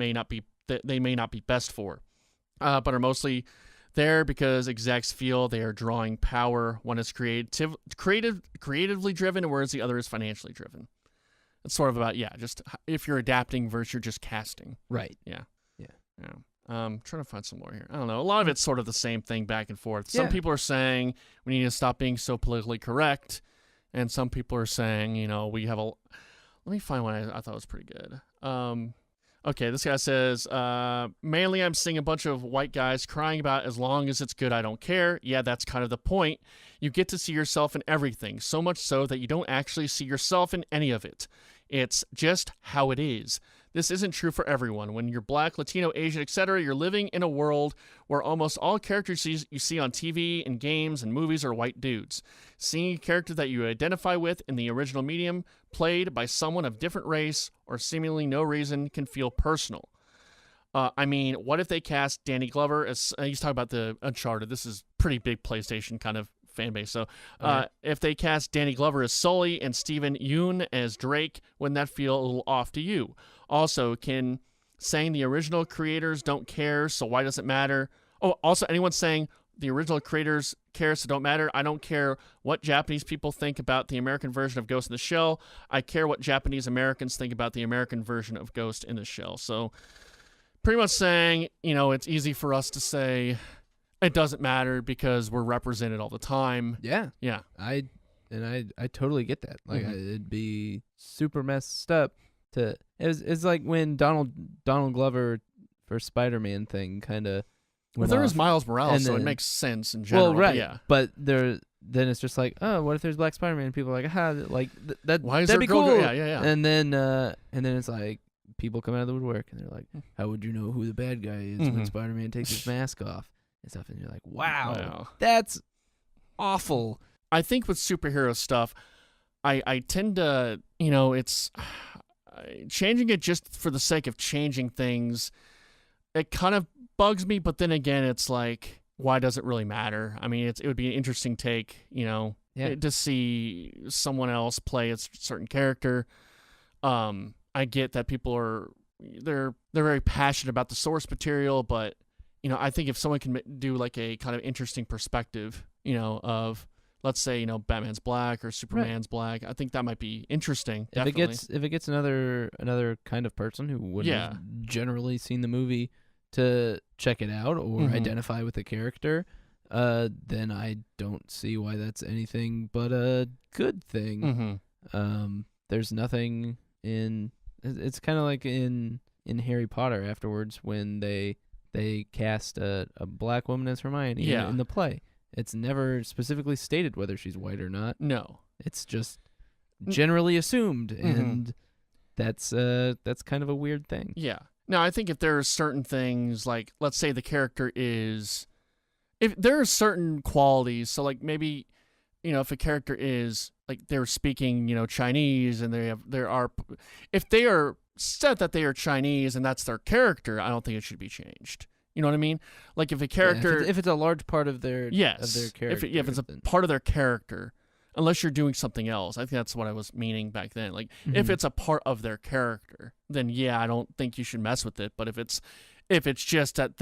they may not be best for, but are mostly there because execs feel they are drawing power. One is creatively driven, whereas the other is financially driven. It's sort of about, just if you're adapting versus you're just casting. Right. Yeah. Trying to find some more here. I don't know. A lot of it's sort of the same thing back and forth. Some people are saying we need to stop being so politically correct, and some people are saying, we have a. Let me find one I thought was pretty good. Okay, this guy says, mainly I'm seeing a bunch of white guys crying about as long as it's good, I don't care. Yeah, that's kind of the point. You get to see yourself in everything, so much so that you don't actually see yourself in any of it. It's just how it is. This isn't true for everyone. When you're Black, Latino, Asian, etc., you're living in a world where almost all characters you see on TV and games and movies are white dudes. Seeing a character that you identify with in the original medium played by someone of different race or seemingly no reason can feel personal. I mean, what if they cast Danny Glover as... he's talking about the Uncharted. This is pretty big PlayStation kind of fan base. So if they cast Danny Glover as Sully and Steven Yeun as Drake, wouldn't that feel a little off to you? Also, can saying the original creators don't care, so why does it matter? Oh, also, anyone saying the original creators care, so don't matter. I don't care what Japanese people think about the American version of Ghost in the Shell. I care what Japanese Americans think about the American version of Ghost in the Shell. So pretty much saying, it's easy for us to say it doesn't matter because we're represented all the time. Yeah. Yeah. I totally get that. Like, it'd be super messed up to. It's like when Donald Glover for Spider-Man thing kind of. Well, there is Miles Morales, so it makes sense in general. Well, right. Yeah. But then it's just like, oh, what if there's Black Spider-Man? And people are like, why is that'd be cool. Yeah. And then it's like people come out of the woodwork and they're like, how would you know who the bad guy is when Spider-Man takes his mask off and stuff? And you're like, wow. That's awful. I think with superhero stuff, I tend to, it's changing it just for the sake of changing things. It kind of bugs me, but then again, it's like, why does it really matter? I mean, it would be an interesting take, to see someone else play a certain character. I get that people they're very passionate about the source material, but I think if someone can do like a kind of interesting perspective, of, let's say, Batman's black or Superman's black, I think that might be interesting. Definitely. If it gets another kind of person who wouldn't have generally seen the movie to check it out or identify with the character, then I don't see why that's anything but a good thing. There's nothing in. It's kind of like in Harry Potter afterwards when they cast a black woman as Hermione in the play. It's never specifically stated whether she's white or not. No, it's just generally assumed, and that's kind of a weird thing. Yeah. Now, I think if there are certain things, like, let's say the character if there are certain qualities, so, like, maybe, if a character is, like, they're speaking, Chinese, and if they are said that they are Chinese and that's their character, I don't think it should be changed. You know what I mean? Like, if a character... if it's a large part of their character. If it's a part of their character, unless you're doing something else. I think that's what I was meaning back then. Like, if it's a part of their character, then I don't think you should mess with it. But if it's just that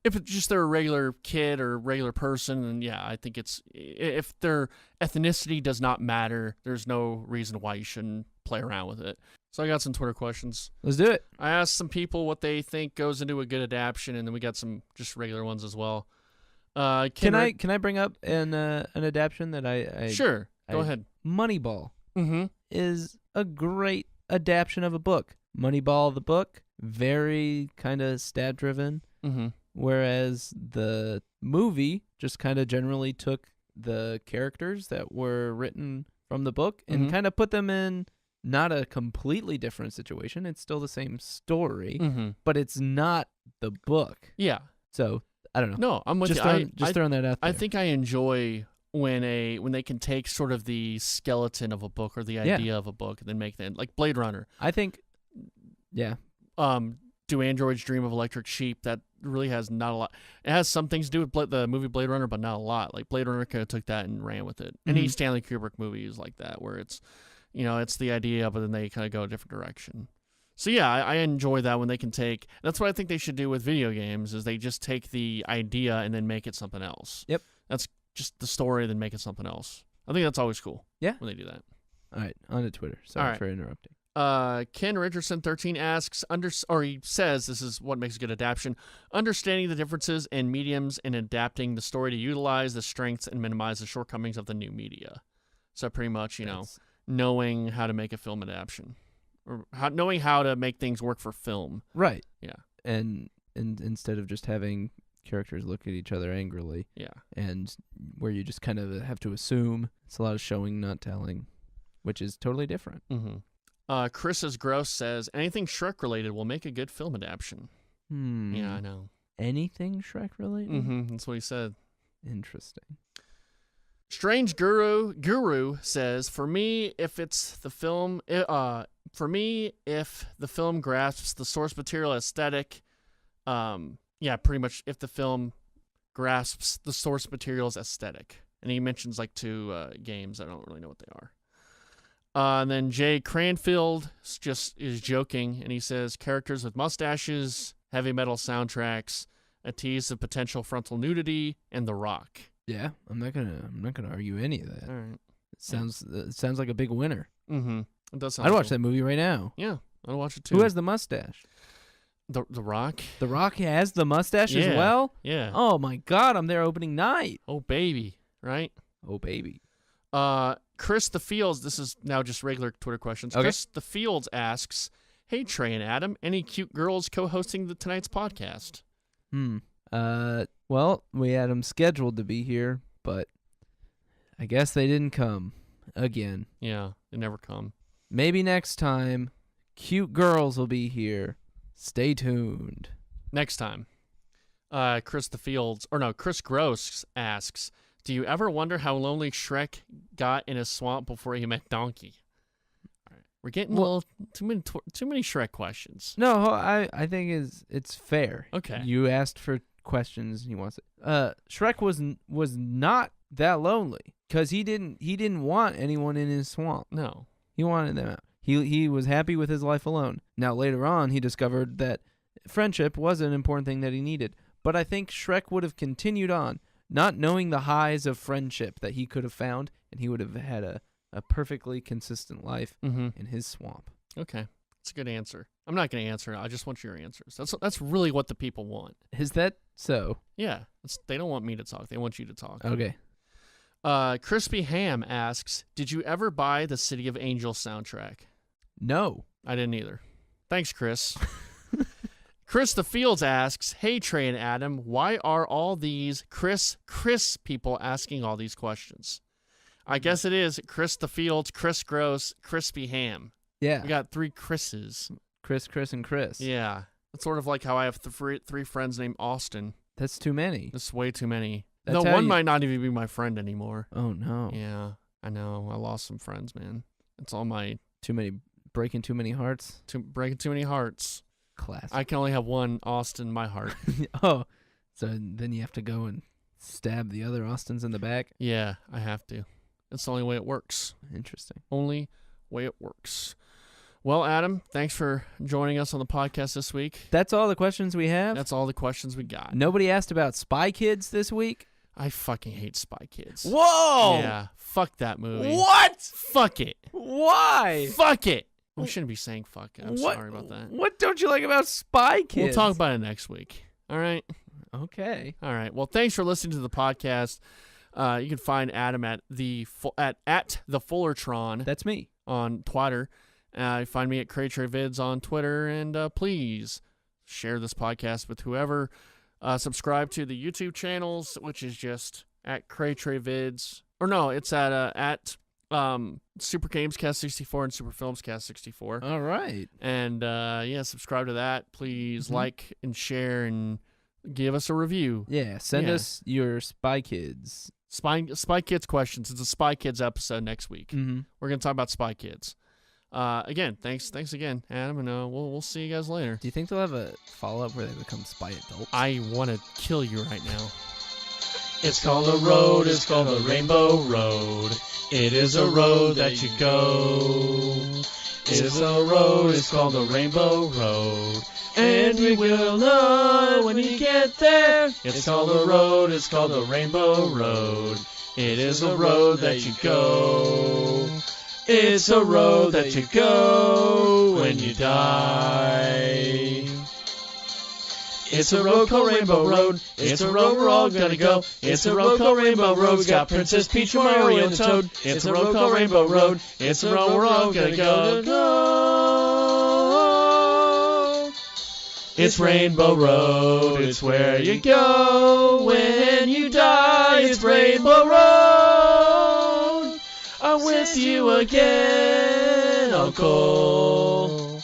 if it's just they're a regular kid or regular person, then I think if their ethnicity does not matter, there's no reason why you shouldn't play around with it. So I got some Twitter questions. Let's do it. I asked some people what they think goes into a good adaptation, and then we got some just regular ones as well. Can I bring up an adaptation that I sure, go ahead. Moneyball is a great adaptation of a book. Moneyball, the book, very kind of stat driven, whereas the movie just kind of generally took the characters that were written from the book and kind of put them in not a completely different situation. It's still the same story, but it's not the book. Yeah. So I don't know. No, I'm with you. Just throwing that out there. I think I enjoy when they can take sort of the skeleton of a book or the idea of a book and then make that, like Blade Runner. I think, Do Androids Dream of Electric Sheep? That really has not a lot. It has some things to do with the movie Blade Runner, but not a lot. Like Blade Runner kind of took that and ran with it. Any Stanley Kubrick movie is like that, where it's, it's the idea, but then they kind of go a different direction. So I enjoy that when they can take. That's what I think they should do with video games. Is they just take the idea and then make it something else. Yep. That's just the story, then make it something else. I think that's always cool. Yeah. When they do that. All right, on to Twitter. Sorry for interrupting. Ken Richardson 13 asks, he says, this is what makes a good adaptation: understanding the differences in mediums and adapting the story to utilize the strengths and minimize the shortcomings of the new media. So pretty much, knowing how to make a film adaptation, or knowing how to make things work for film. Right. Yeah. And instead of just having characters look at each other angrily. Yeah. And where you just kind of have to assume. It's a lot of showing, not telling, which is totally different. Chris is Gross says, anything Shrek related will make a good film adaptation. Yeah, I know. Anything Shrek related? That's what he said. Interesting. Strange Guru says, for me, if the film grasps the source material aesthetic, pretty much if the film grasps the source material's aesthetic. And he mentions like 2 games. I don't really know what they are. And then Jay Cranfield just is joking, and he says characters with mustaches, heavy metal soundtracks, a tease of potential frontal nudity, and The Rock. Yeah, I'm not gonna argue any of that. All right. It sounds like a big winner. Mm-hmm. It does sound I'd cool. watch that movie right now. Yeah, I'd watch it too. Who has the mustache? The Rock? The Rock has the mustache as well? Yeah. Oh my God, I'm there opening night. Oh baby, right? Oh baby. Chris the Fields, this is now just regular Twitter questions. Okay. Chris the Fields asks, "Hey Trey and Adam, any cute girls co-hosting tonight's podcast?" Well, we had them scheduled to be here, but I guess they didn't come again. Yeah, they never come. Maybe next time, cute girls will be here. Stay tuned. Next time. Chris Gross asks, "Do you ever wonder how lonely Shrek got in his swamp before he met Donkey?" All right. We're getting a little too many Shrek questions. No, I think it's fair. Okay. You asked for questions and he wants it. Shrek was not that lonely because he didn't want anyone in his swamp. No. He wanted them out. He was happy with his life alone. Now later on he discovered that friendship was an important thing that he needed. But I think Shrek would have continued on, not knowing the highs of friendship that he could have found, and he would have had a perfectly consistent life in his swamp. Okay. That's a good answer. I'm not going to answer it. I just want your answers. That's really what the people want. Is that so? Yeah. They don't want me to talk. They want you to talk. Okay. Crispy Ham asks, "Did you ever buy the City of Angels soundtrack?" No. I didn't either. Thanks, Chris. Chris the Fields asks, "Hey, Trey and Adam, why are all these Chris people asking all these questions?" I guess it is Chris the Fields, Chris Gross, Crispy Ham. Yeah. We got 3 Chris's. Chris, and Chris. Yeah. It's sort of like how I have 3 friends named Austin. That's too many. That's way too many. That's No, how one you- might not even be my friend anymore. Oh, no. Yeah, I know. I lost some friends, man. It's all my Breaking too many hearts. breaking too many hearts. Classic. I can only have one Austin in my heart. Oh, so then you have to go and stab the other Austins in the back? Yeah, I have to. It's the only way it works. Interesting. Only way it works. Well, Adam, thanks for joining us on the podcast this week. That's all the questions we have? That's all the questions we got. Nobody asked about Spy Kids this week? I fucking hate Spy Kids. Whoa! Yeah, fuck that movie. What? Fuck it. Why? Fuck it. We shouldn't be saying fuck it. I'm What- sorry about that. What don't you like about Spy Kids? We'll talk about it next week. All right? Okay. All right. Well, thanks for listening to the podcast. You can find Adam at the Fullertron That's me. on Twitter. Find me at Trey Vids on Twitter, and please share this podcast with whoever. Subscribe to the YouTube channels, which is just at Trey Vids, or no, it's at Super Gamescast 64 and Super FilmsCast 64. All right. And subscribe to that. Please like and share and give us a review. Yeah, send us your Spy Kids. Spy Kids questions. It's a Spy Kids episode next week. Mm-hmm. We're gonna talk about Spy Kids. Again, thanks again, Adam, and we'll see you guys later. Do you think they'll have a follow-up where they become spy adults? I want to kill you right now. It's called a road, it's called a rainbow road. It is a road that you go. It is a road, it's called a rainbow road. And we will know when you get there. It's called a road, it's called a rainbow road. It is a road that you go. It's a road that you go when you die. It's a road called Rainbow Road. It's a road we're all gonna go. It's a road called Rainbow Road. It's got Princess Peach, Mario, and Toad. It's a road called Rainbow Road. It's a road we're all gonna go. It's Rainbow Road. It's where you go when you die. It's Rainbow Road. I'm with you again, Uncle.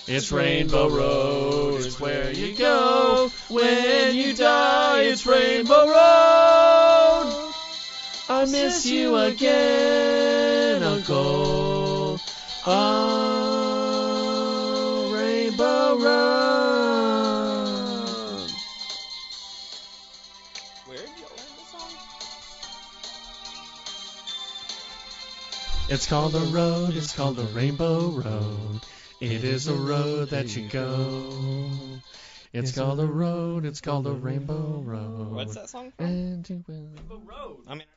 It's Rainbow Road, it's where you go when you die. It's Rainbow Road. I miss you again, Uncle. Oh, Rainbow Road. Where did you learn the song? It's called a road, it's called the Rainbow Road. It is a road that you go. It's called a road, it's called a Rainbow Road. What's that song from? And you will. Rainbow Road. I mean.